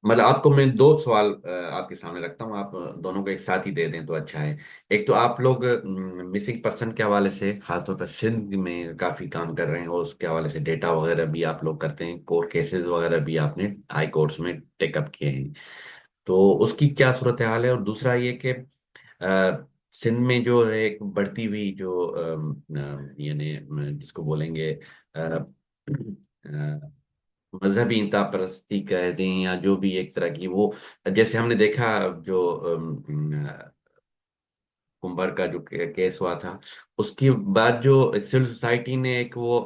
مطلب آپ کو میں دو سوال آپ کے سامنے رکھتا ہوں، آپ دونوں کو ایک ساتھ ہی دے دیں تو اچھا ہے. ایک تو آپ لوگ مسنگ پرسن کے حوالے سے خاص طور پر سندھ میں کافی کام کر رہے ہیں، اور اس کے حوالے سے ڈیٹا وغیرہ بھی آپ لوگ کرتے ہیں، کورٹ کیسز وغیرہ بھی آپ نے ہائی کورٹس میں ٹیک اپ کیے ہیں. تو اس کی کیا صورتحال ہے؟ اور دوسرا یہ کہ سندھ میں جو ہے ایک بڑھتی ہوئی جو یعنی جس کو بولیں گے مذہبی انتہا پرستی کہہ دیں یا جو بھی ایک طرح کی، وہ جیسے ہم نے دیکھا جو کمبر کا جو کیس ہوا تھا، اس کے بعد جو سول سوسائٹی نے ایک وہ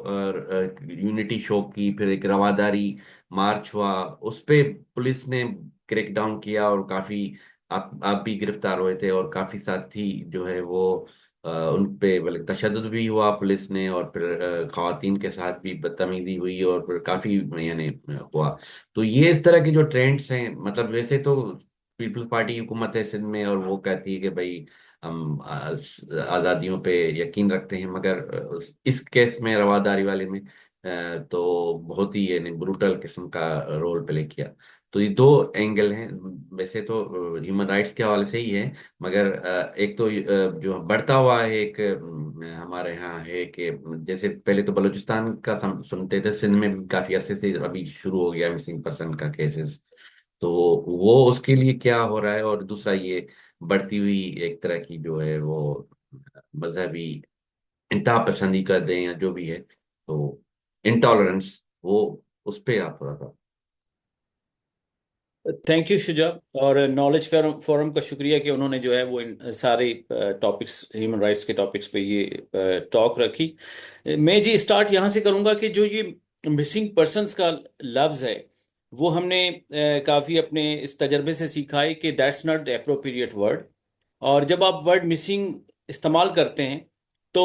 یونٹی شو کی، پھر ایک رواداری مارچ ہوا، اس پہ پولیس نے کریک ڈاؤن کیا اور کافی آپ بھی گرفتار ہوئے تھے، اور کافی ساتھی جو ہے وہ ان پہ بلکہ تشدد بھی ہوا پولیس نے، اور پھر خواتین کے ساتھ بھی بدتمیزی ہوئی، اور پھر کافی یعنی ہوا. تو یہ اس طرح کے جو ٹرینڈس ہیں، مطلب ویسے تو پیپلز پارٹی حکومت ہے سندھ میں اور وہ کہتی ہے کہ بھائی ہم آزادیوں پہ یقین رکھتے ہیں، مگر اس کیس میں رواداری والے میں تو بہت ہی یعنی بروٹل قسم کا رول پلے کیا. تو یہ دو اینگل ہیں. ویسے تو ہیومن رائٹس کے حوالے سے ہی ہے، مگر ایک تو جو بڑھتا ہوا ہے ایک ہمارے ہاں ہے کہ جیسے پہلے تو بلوچستان کا سنتے تھے، سندھ میں بھی کافی عرصے سے ابھی شروع ہو گیا مسنگ پرسن کا کیسز. تو وہ اس کے لیے کیا ہو رہا ہے؟ اور دوسرا یہ بڑھتی ہوئی ایک طرح کی جو ہے وہ مذہبی انتہا پسندی کا دیں یا جو بھی ہے، تو انٹالرنس، وہ اس پہ آپ تھوڑا سا. تھینک یو شجا، اور نالج فورم کا شکریہ کہ انہوں نے جو ہے وہ ان سارے ٹاپکس، ہیومن رائٹس کے ٹاپکس پہ یہ ٹاک رکھی. میں جی اسٹارٹ یہاں سے کروں گا کہ جو یہ مسنگ پرسنس کا لفظ ہے وہ ہم نے کافی اپنے اس تجربے سے سیکھا ہے کہ دیٹس ناٹ اپروپریٹ ورڈ. اور جب آپ ورڈ مسنگ استعمال کرتے ہیں تو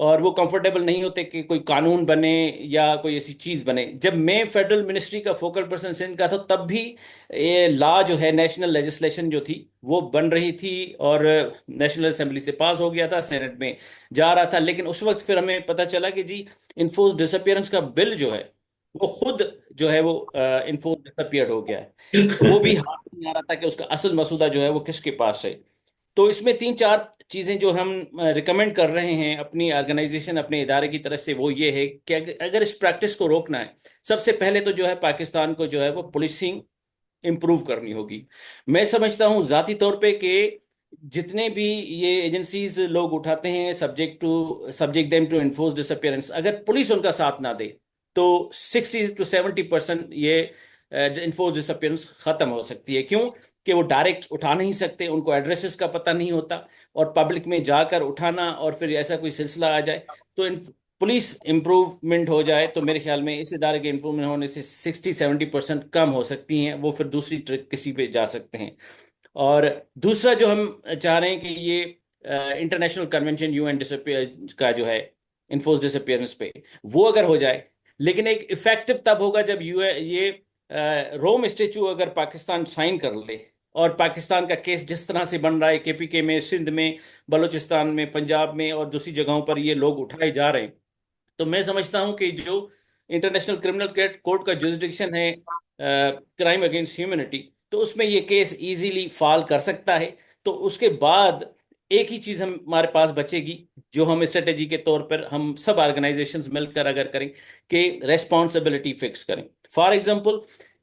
اور وہ کنفرٹیبل نہیں ہوتے کہ کوئی قانون بنے یا کوئی ایسی چیز بنے. جب میں فیڈرل منسٹری کا فوکل پرسن سندھ کا تھا تب بھی یہ لا جو ہے نیشنل لیجسلیشن جو تھی وہ بن رہی تھی اور نیشنل اسمبلی سے پاس ہو گیا تھا, سینٹ میں جا رہا تھا. لیکن اس وقت پھر ہمیں پتہ چلا کہ جی انفورس ڈس کا بل جو ہے وہ خود جو ہے وہ انفورس ڈس ہو گیا ہے. وہ بھی ہاتھ نہیں آ رہا تھا کہ اس کا اصل مسودہ جو ہے وہ کس کے پاس ہے. تو اس میں 3-4 چیزیں جو ہم ریکمینڈ کر رہے ہیں اپنی آرگنائزیشن اپنے ادارے کی طرف سے, وہ یہ ہے کہ اگر اس پریکٹس کو روکنا ہے, سب سے پہلے تو جو ہے پاکستان کو جو ہے وہ پولیسنگ امپروو کرنی ہوگی. میں سمجھتا ہوں ذاتی طور پہ کہ جتنے بھی یہ ایجنسیز لوگ اٹھاتے ہیں subject them to enforced disappearance, اگر پولیس ان کا ساتھ نہ دے تو 60-70% یہ انفورس ڈس اپیئرنس ختم ہو سکتی ہے. کیوں کہ وہ ڈائریکٹ اٹھا نہیں سکتے, ان کو ایڈریسز کا پتہ نہیں ہوتا, اور پبلک میں جا کر اٹھانا اور پھر ایسا کوئی سلسلہ آ جائے تو پولیس امپروومنٹ ہو جائے تو میرے خیال میں اس ادارے کے امپروومنٹ ہونے سے 60-70% کم ہو سکتی ہیں, وہ پھر دوسری ٹرک کسی پہ جا سکتے ہیں. اور دوسرا جو ہم چاہ رہے ہیں کہ یہ انٹرنیشنل کنونشن UN کا جو ہے انفورس ڈس اپیئرنس پہ وہ اگر ہو جائے, لیکن ایک افیکٹو تب ہوگا جب یہ روم اسٹیچو اگر پاکستان سائن کر لے, اور پاکستان کا کیس جس طرح سے بن رہا ہے KPK میں, سندھ میں, بلوچستان میں, پنجاب میں اور دوسری جگہوں پر یہ لوگ اٹھائے جا رہے ہیں, تو میں سمجھتا ہوں کہ جو انٹرنیشنل کرمنل کورٹ کا جورسڈکشن ہے کرائم اگینسٹ ہیومینٹی, تو اس میں یہ کیس ایزیلی فال کر سکتا ہے. تو اس کے بعد ایک ہی چیز ہمارے پاس بچے گی جو ہم اسٹریٹجی کے طور پر ہم سب آرگنائزیشنز مل کر اگر کریں کہ ریسپانسبلٹی فکس کریں. فار ایگزامپل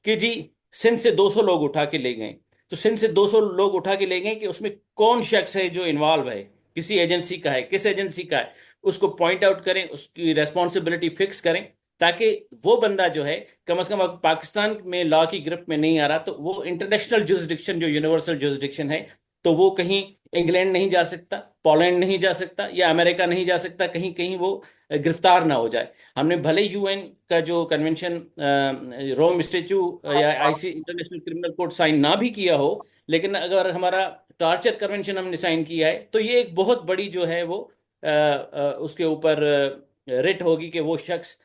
کہ جی سندھ سے 200 لوگ اٹھا کے لے گئے, تو سندھ سے 200 لوگ اٹھا کے لے گئے کہ اس میں کون شخص ہے جو انوالو ہے, کسی ایجنسی کا ہے, کس ایجنسی کا ہے, اس کو پوائنٹ آؤٹ کریں, اس کی ریسپانسبلٹی فکس کریں, تاکہ وہ بندہ جو ہے کم از کم پاکستان میں لا کی گرفت میں نہیں آ رہا تو وہ انٹرنیشنل جورسڈکشن جو یونیورسل جورسڈکشن ہے تو وہ کہیں انگلینڈ نہیں جا سکتا, پولینڈ نہیں جا سکتا, یا امریکہ نہیں جا سکتا, کہیں وہ گرفتار نہ ہو جائے. ہم نے بھلے UN کا جو کنونشن روم اسٹیچو یا IC international criminal court sign نہ بھی کیا ہو, لیکن اگر ہمارا ٹارچر کنونشن ہم نے سائن کیا ہے تو یہ ایک بہت بڑی جو ہے وہ اس کے اوپر رٹ ہوگی کہ وہ شخص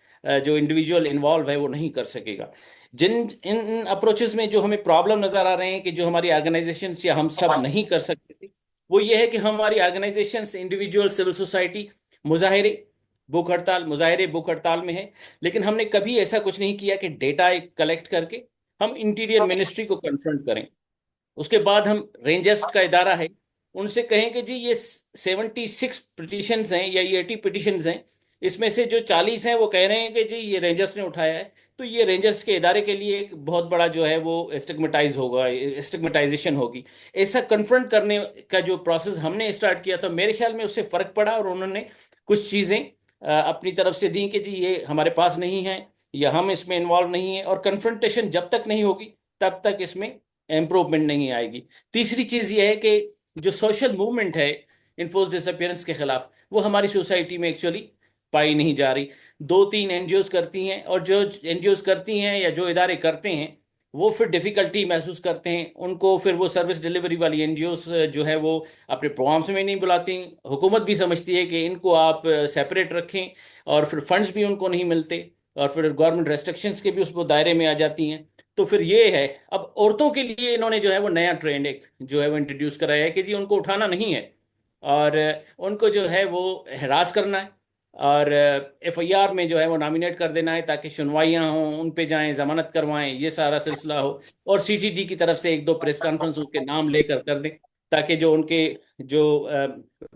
جو انڈیویجول انوالو ہے وہ نہیں کر سکے گا. ان اپروچز میں جو ہمیں پرابلم نظر آ رہے ہیں کہ جو ہماری آرگنائزیشنز یا ہم سب نہیں کر سکتے تھے, وہ یہ ہے کہ ہماری آرگنائزیشنز انڈیویجول سول سوسائٹی مظاہرے بھوک ہڑتال میں ہے, لیکن ہم نے کبھی ایسا کچھ نہیں کیا کہ ڈیٹا کلیکٹ کر کے ہم انٹیریئر منسٹری کو کنفرنٹ کریں. اس کے بعد ہم رینجرز کا ادارہ ہے ان سے کہیں کہ جی یہ 76 پٹیشنز ہیں یا یہ 80 پٹیشنز ہیں, اس میں سے جو 40 ہیں وہ کہہ رہے ہیں کہ جی یہ رینجرز نے اٹھایا ہے, تو یہ رینجرز کے ادارے کے لیے ایک بہت بڑا جو ہے وہ اسٹگمیٹائزیشن ہوگی. ایسا کنفرنٹ کرنے کا جو پروسیس ہم نے اسٹارٹ کیا تو میرے خیال میں اس سے فرق پڑا, اور انہوں نے کچھ چیزیں اپنی طرف سے دیں کہ جی یہ ہمارے پاس نہیں ہے یا ہم اس میں انوالو نہیں ہیں, اور کنفرنٹیشن جب تک نہیں ہوگی تب تک اس میں امپروومنٹ نہیں آئے گی. تیسری چیز یہ ہے کہ جو سوشل موومنٹ ہے انفورس ڈس اپیئرنس کے خلاف وہ ہماری سوسائٹی میں ایکچولی پائی نہیں جا رہی. 2-3 NGOs کرتی ہیں, اور جو NGOs کرتی ہیں یا جو ادارے کرتے ہیں وہ پھر ڈیفیکلٹی محسوس کرتے ہیں, ان کو پھر وہ سروس ڈیلیوری والی NGOs جو ہے وہ اپنے پروگرامس میں نہیں بلاتی. حکومت بھی سمجھتی ہے کہ ان کو آپ سیپریٹ رکھیں, اور پھر فنڈز بھی ان کو نہیں ملتے, اور پھر گورنمنٹ ریسٹرکشنز کے بھی اس کو دائرے میں آ جاتی ہیں. تو پھر یہ ہے اب عورتوں کے لیے انہوں نے جو ہے وہ نیا ٹرینڈ ایک جو ہے وہ انٹروڈیوس کرایا ہے کہ جی ان کو اٹھانا نہیں ہے, اور ان کو جو ہے وہ ہراس کرنا ہے, اور FIR میں جو ہے وہ نامینیٹ کر دینا ہے تاکہ سنوائیاں ہوں, ان پہ جائیں, ضمانت کروائیں, یہ سارا سلسلہ ہو, اور CTD کی طرف سے 1-2 پریس کانفرنس اس کے نام لے کر دیں, تاکہ جو ان کے جو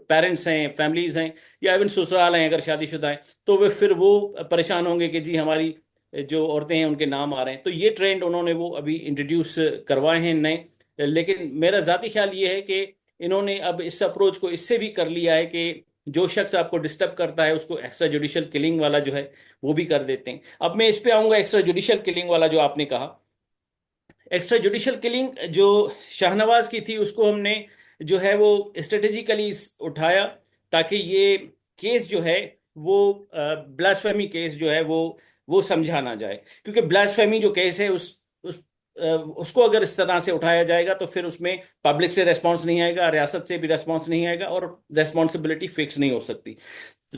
پیرنٹس ہیں, فیملیز ہیں, یا ایون سسرال ہیں اگر شادی شدہ ہیں, تو وہ پھر وہ پریشان ہوں گے کہ جی ہماری جو عورتیں ہیں ان کے نام آ رہے ہیں. تو یہ ٹرینڈ انہوں نے وہ ابھی انٹروڈیوس کروائے ہیں نئے, لیکن میرا ذاتی خیال یہ ہے کہ انہوں نے اب اس اپروچ کو اس سے بھی کر لیا ہے کہ جو شخص آپ کو ڈسٹرب کرتا ہے اس کو ایکسٹرا جوڈیشل کلنگ والا جو ہے وہ بھی کر دیتے ہیں. اب میں اس پہ آؤں گا, ایکسٹرا جوڈیشل کلنگ والا جو آپ نے کہا, ایکسٹرا جوڈیشل کلنگ جو شاہنواز کی تھی اس کو ہم نے جو ہے وہ اسٹریٹجیکلی اٹھایا تاکہ یہ کیس جو ہے وہ بلاسفیمی کیس جو ہے وہ سمجھا نہ جائے, کیونکہ بلاسفیمی جو کیس ہے اس کو اگر اس طرح سے اٹھایا جائے گا تو پھر اس میں پبلک سے ریسپانس نہیں آئے گا, ریاست سے بھی ریسپانس نہیں آئے گا, اور ریسپانسبلٹی فکس نہیں ہو سکتی.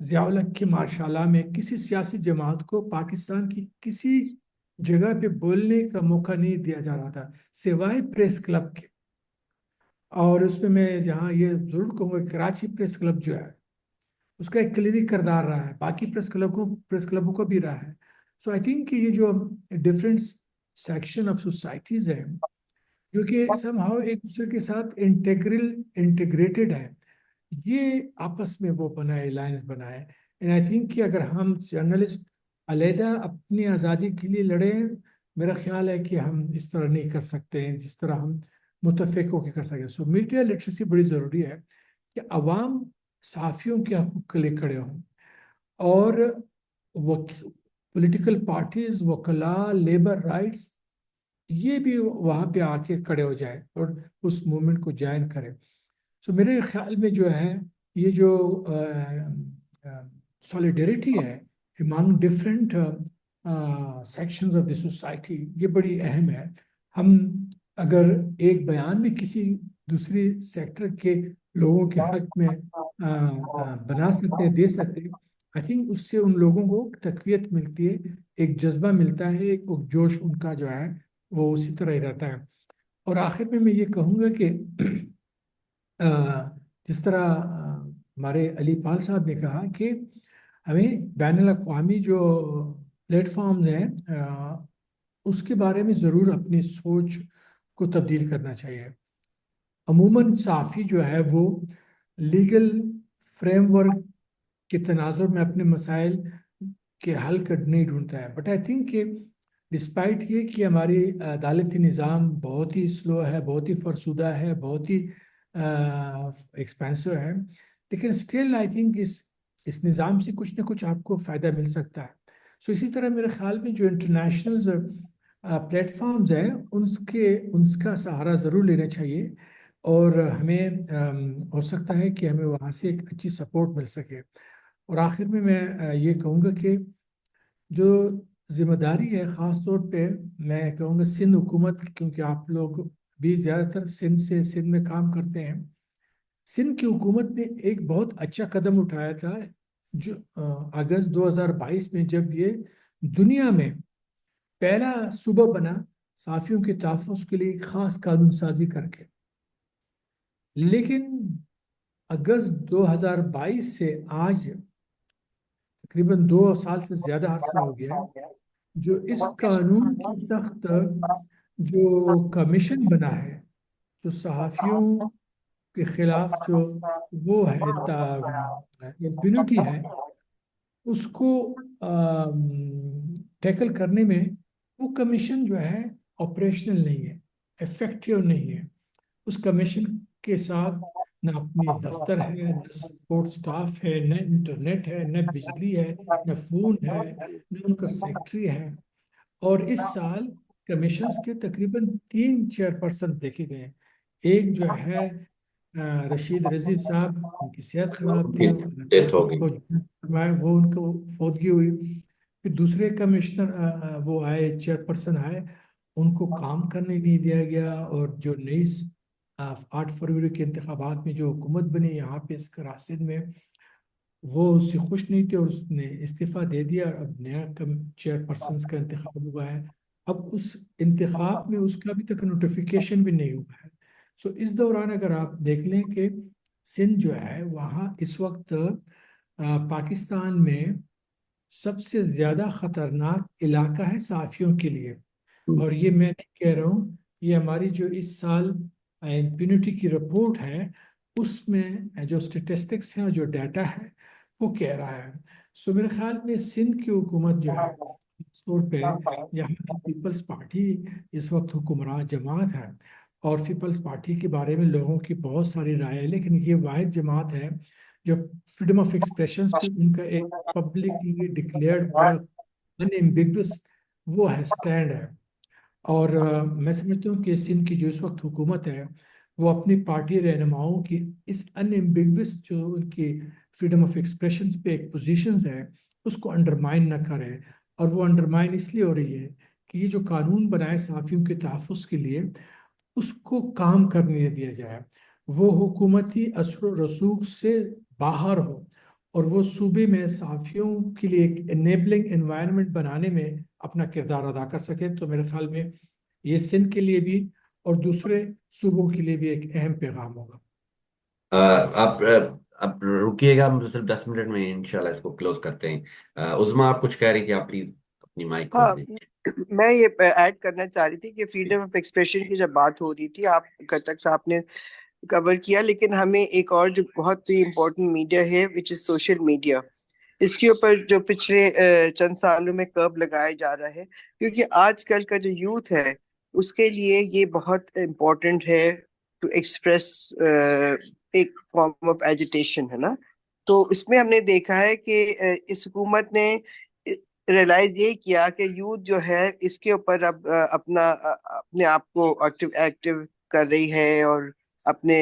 ضیاء الحق کے ماشاءاللہ میں کسی سیاسی جماعت کو پاکستان کی کسی جگہ پہ بولنے کا موقع نہیں دیا جا رہا تھا سوائے پریس کلب کے. اور اس میں جہاں یہ ضرور کہوں گا کراچی پریس کلب جو ہے اس کا ایک کلیدی کردار رہا ہے, باقی پریس کلبوں کو بھی رہا ہے. سو آئی تھنک کہ یہ جو ڈفرینٹ سیکشن آف سوسائٹیز ہیں جو کہ سم ہاؤ ایک دوسرے کے ساتھ انٹیگریٹڈ ہے, یہ آپس میں وہ بنائے, الائنس بنائے. اینڈ آئی تھنک کہ اگر ہم جرنلسٹ علیحدہ اپنی آزادی کے لیے لڑیں, میرا خیال ہے کہ ہم اس طرح نہیں کر سکتے ہیں جس طرح ہم متفق ہو کے کر سکتے ہیں. سو میڈیا لٹریسی بڑی ضروری ہے کہ عوام صحافیوں کے حقوق کے لیے کھڑے ہوں, اور پولیٹیکل پارٹیز, وکلاء, لیبر رائٹس, یہ بھی وہاں پہ آ کے کھڑے ہو جائے اور اس موومنٹ کو جوائن کرے. سو میرے خیال میں جو ہے یہ جو سالیڈیریٹی ہے among different sections of the society, یہ بڑی اہم ہے. ہم اگر ایک بیان میں کسی دوسری سیکٹر کے لوگوں کے حق میں بنا سکتے ہیں, دے سکتے ہیں, آئی تھنک اس سے ان لوگوں کو تقویت ملتی ہے, ایک جذبہ ملتا ہے, ایک جوش ان کا جو ہے وہ اسی طرح ہی رہتا ہے. اور آخر میں یہ کہوں گا کہ جس طرح ہمارے علی پال صاحب نے کہا کہ ہمیں بین الاقوامی جو پلیٹ فارمز ہیں اس کے بارے میں ضرور اپنی سوچ کو تبدیل کرنا چاہیے. عموماً صحافی جو ہے وہ لیگل فریم ورک کے تناظر میں اپنے مسائل کے حل نہیں ڈھونڈتا ہے, بٹ آئی تھنک کہ ڈسپائٹ یہ کہ ہماری عدالتی نظام بہت ہی سلو ہے, بہت ہی فرسودہ ہے, بہت ہی ایکسپینسو ہے, لیکن اسٹل آئی تھنک اس نظام سے کچھ نہ کچھ آپ کو فائدہ مل سکتا ہے. سو اسی طرح میرے خیال میں جو انٹرنیشنل پلیٹ فارمز ہیں ان کا سہارا ضرور لینا چاہیے, اور ہمیں ہو سکتا ہے کہ ہمیں وہاں سے ایک اچھی سپورٹ مل سکے. اور آخر میں یہ کہوں گا کہ جو ذمہ داری ہے خاص طور پہ میں کہوں گا سندھ حکومت, کیونکہ آپ لوگ بھی زیادہ تر سندھ میں کام کرتے ہیں. سندھ کی حکومت نے ایک بہت اچھا قدم اٹھایا تھا جو اگست 2022 میں, جب یہ دنیا میں پہلا صوبہ بنا صحافیوں کے تحفظ کے لیے ایک خاص قانون سازی کر کے. لیکن اگست 2022 سے آج تقریباً 2 سال سے زیادہ عرصہ ہو گیا ہے جو اس قانون کی تحت جو کمیشن بنا ہے, جو صحافیوں کے خلاف جو وہ ہے امپیونٹی ہے, اس کو ٹیکل کرنے میں وہ کمیشن جو ہے آپریشنل نہیں ہے, افیکٹو نہیں ہے. اس کمیشن کے ساتھ نہ اپنی دفتر ہے, نہ سپورٹ سٹاف ہے, نہ انٹرنیٹ ہے, نہ بجلی ہے, نہ فون ہے, نہ ان کا سیکٹری ہے. اور اس سال کمیشنز کے تقریباً 3 چیئرپرسن دیکھے گئے. ایک جو ہے رشید رضی صاحب, ان کی صحت خراب تھی, ڈیتھ ہو گئی. وہ ان کو فوتگی ہوئی. پھر دوسرے کمشنر وہ آئے, چیئرپرسن آئے, ان کو کام کرنے نہیں دیا گیا. اور جو 8 فروری کے انتخابات میں جو حکومت بنی یہاں پہ اس سندھ میں, وہ اس سے خوش نہیں تھے اور اس نے استعفیٰ دے دیا. اب نیا چیئرپرسنس کا انتخاب ہوا ہے. اب اس انتخاب میں اس کا ابھی تک نوٹیفیکیشن بھی نہیں ہوا ہے. سو اس دوران اگر آپ دیکھ لیں کہ سندھ جو ہے وہاں اس وقت پاکستان میں سب سے زیادہ خطرناک علاقہ ہے صحافیوں کے لیے. اور یہ میں نہیں کہہ رہا ہوں, یہ ہماری جو اس سال امپینٹی کی رپورٹ ہے اس میں جو اسٹیٹسٹکس ہیں, جو ڈیٹا ہے وہ کہہ رہا ہے. سو میرے خیال میں سندھ کی حکومت جو ہے خاص طور پہ یہاں پیپلز پارٹی اس وقت حکمراں جماعت ہے, اور پیپلز پارٹی کے بارے میں لوگوں کی بہت ساری رائے ہے, لیکن یہ واحد جماعت ہے جو فریڈم آف ایکسپریشنز پہ ان کا ایک پبلکلی ڈکلیئرڈ بڑا انیمبیگوس وہ ہے اسٹینڈ ہے. اور میں سمجھتا ہوں کہ سندھ کی جو اس وقت حکومت ہے وہ اپنی پارٹی رہنماؤں کی اس انیمبیگوس جو ان کی فریڈم آف ایکسپریشنز پہ ایک پوزیشنز ہے اس کو انڈرمائن نہ کرے. اور وہ انڈرمائن اس لیے ہو رہی ہے کہ یہ جو قانون بنائے صحافیوں کے تحفظ کے لیے اس کو کام کرنے دیا جائے, وہ حکومتی اثر و رسوخ سے باہر ہو اور وہ صوبے میں صحافیوں کے لیے ایک انیبلنگ انوائرمنٹ بنانے میں اپنا کردار ادا کر سکے. تو میرے خیال میں یہ سندھ کے لیے بھی اور دوسرے صوبوں کے لیے بھی ایک اہم پیغام ہوگا. آپ رکیے گا، ہم صرف 10 منٹ میں انشاءاللہ اس کو کلوز کرتے ہیں. عظما آپ کچھ کہہ رہی تھی، آپ پلیز اپنی مائک ہاں، کھول دیں. میں یہ ایڈ کرنا چاہ رہی تھی کہ فریڈم آف ایکسپریشن کی جب بات ہو رہی تھی، آپ تک صاحب نے کور کیا، لیکن ہمیں ایک اور جو بہت ہی امپورٹنٹ میڈیا ہے وچ از سوشل میڈیا، اس کے اوپر جو پچھلے چند سالوں میں کرب لگایا جا رہا ہے، کیونکہ آج کل کا جو یوتھ ہے اس کے لیے یہ بہت امپورٹنٹ ہے ٹو ایکسپریس ایک فارم آف ایجیٹیشن، ہے نا. تو اس میں ہم نے دیکھا ہے کہ اس حکومت نے ریئلائز یہ کیا کہ یوتھ جو ہے اس کے اوپر اب اپنے آپ کو ایکٹیو کر رہی ہے اور اپنے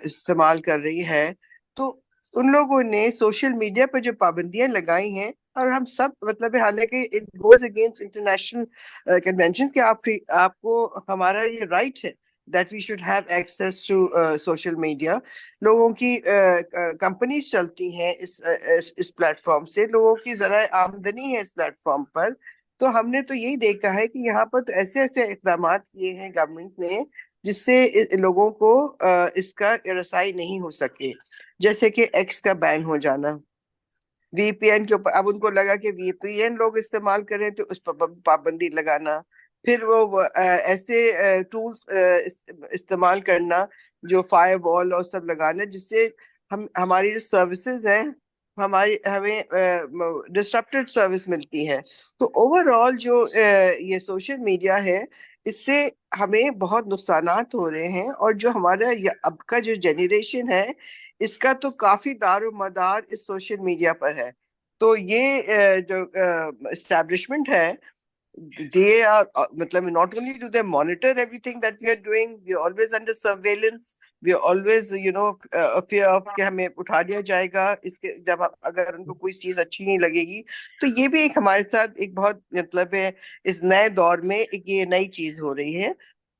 استعمال کر رہی ہے. تو ان لوگوں نے سوشل میڈیا پہ جو پابندیاں لگائی ہیں، اور ہم سب مطلب حالانکہ it goes against international convention کہ آپ کو ہمارا یہ رائٹ ہے that we should have access to social media. لوگوں کی کمپنیز چلتی ہیں اس پلیٹ فارم سے، لوگوں کی ذرائع آمدنی ہے اس پلیٹ فارم پر. تو ہم نے تو یہی دیکھا ہے کہ یہاں پر تو ایسے ایسے اقدامات کیے ہیں گورنمنٹ نے جس سے لوگوں کو اس کا رسائی نہیں ہو سکے، جیسے کہ ایکس کا بین ہو جانا، وی پی این کے اوپر اب ان کو لگا کہ وی پی این لوگ استعمال کریں تو اس پر پابندی لگانا، پھر وہ ایسے ٹولز استعمال کرنا جو فائر وال اور سب لگانا جس سے ہماری جو سروسز ہیں ہمیں ڈسٹرپٹڈ سروس ملتی ہے. تو اوور آل جو یہ سوشل میڈیا ہے اس سے ہمیں بہت نقصانات ہو رہے ہیں، اور جو ہمارا اب کا جو جنریشن ہے اس کا تو کافی دار و مدار اس سوشل میڈیا پر ہے. تو یہ جو اسٹیبلشمنٹ ہے they are matlab not only do they monitor everything that we are doing, we are always under surveillance, we are always fear of کہ ہمیں اٹھا لیا جائے گا اس کے جب اگر ان کو کوئی چیز اچھی نہیں لگے گی. تو یہ بھی ایک ہمارے ساتھ ایک بہت مطلب ہے اس نئے دور میں ایک یہ نئی چیز ہو رہی ہے.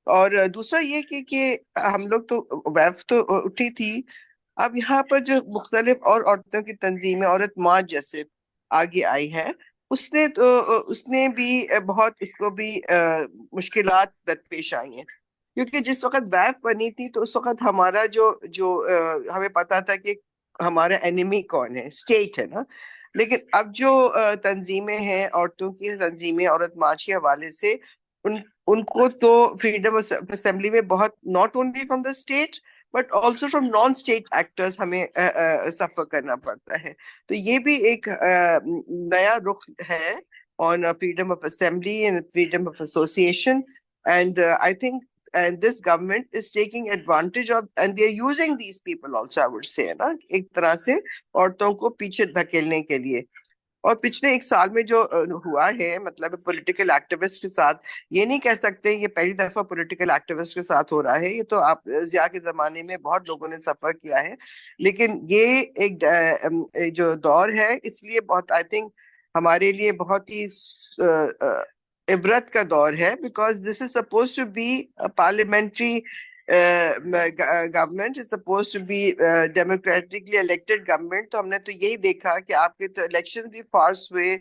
اور دوسرا یہ کہ ہم لوگ تو ویف تو اٹھی تھی، اب یہاں پر جو مختلف اور عورتوں کی تنظیمیں، عورت مارچ جیسے آگے آئی ہے، اس نے بھی بہت اس کو بھی مشکلات درپیش آئی ہیں، کیونکہ جس وقت ویف بنی تھی تو اس وقت ہمارا جو ہمیں پتا تھا کہ ہمارا اینیمی کون ہے، اسٹیٹ ہے نا. لیکن اب جو تنظیمیں ہیں، عورتوں کی تنظیمیں عورت مارچ کے حوالے سے، ان کو تو فریڈم اسمبلی میں بہت not only from the state but also from non state actors ہمیں سفر کرنا پڑتا ہے. تو یہ بھی ایک نیا رخ ہے on freedom of assembly and freedom of association, and I think and this government is taking advantage of, and they are using these people also, I would say, نا ایک طرح سے عورتوں کو پیچھے دھکیلنے کے لیے. اور پچھلے ایک سال میں جو ہوا ہے مطلب پولیٹیکل ایکٹیوسٹ کے ساتھ، یہ نہیں کہہ سکتے یہ پہلی دفعہ پولیٹیکل ایکٹیوسٹ کے ساتھ ہو رہا ہے، یہ تو آپ ضیاء کے زمانے میں بہت لوگوں نے سفر کیا ہے، لیکن یہ ایک جو دور ہے اس لیے بہت آئی تھنک ہمارے لیے بہت ہی عبرت کا دور ہے، because this is supposed to be parliamentary government, is supposed to be democratically elected government. تو ہم نے تو یہی دیکھا کہ آپ کے تو الیکشن بھی فارس ہوئے،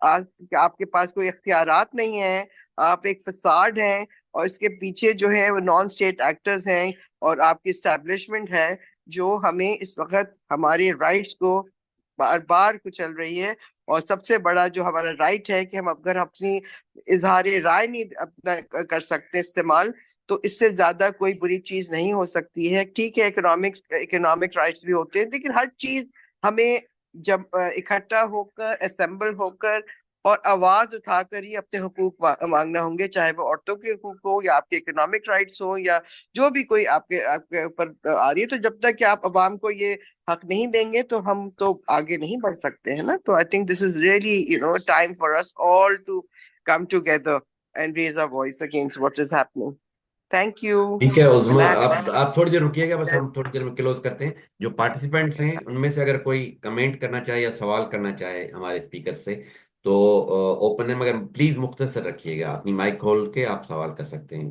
آپ کے پاس کوئی اختیارات نہیں ہیں، آپ ایک فساد ہیں، اور اس کے پیچھے جو ہے وہ نان اسٹیٹ ایکٹرز ہیں اور آپ کی اسٹیبلشمنٹ ہے جو ہمیں اس وقت ہمارے رائٹس کو بار بار کچل رہی ہے. اور سب سے بڑا جو ہمارا رائٹ ہے کہ ہم اگر اپنی اظہار رائے نہیں اپنا کر سکتے استعمال، تو اس سے زیادہ کوئی بری چیز نہیں ہو سکتی ہے. ٹھیک ہے اکنامک رائٹس بھی ہوتے ہیں، لیکن ہر چیز ہمیں جب اکٹھا ہو کر اسمبل ہو کر اور آواز اٹھا کر ہی اپنے حقوق مانگنا ہوں گے، چاہے وہ عورتوں کے حقوق ہو یا آپ کے اکنامک رائٹس ہو یا جو بھی کوئی آپ کے اوپر آ رہی ہے. تو جب تک کہ آپ عوام کو یہ حق نہیں دیں گے تو ہم تو آگے نہیں بڑھ سکتے ہیں نا. تو I think this is really time for us all to come together and raise our voice against what is happening. Thank you. ٹھیک ہے عظما، آپ تھوڑی دیر رکیے گا، بس ہم تھوڑی دیر میں کلوز کرتے ہیں. جو پارٹیسپینٹس ہیں ان میں سے اگر کوئی کمنٹ کرنا چاہے یا سوال کرنا چاہے ہمارے اسپیکر سے تو اوپن ہے، مگر پلیز مختصر رکھیے گا، اپنی مائک کھول کے آپ سوال کر سکتے ہیں.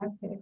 Okay.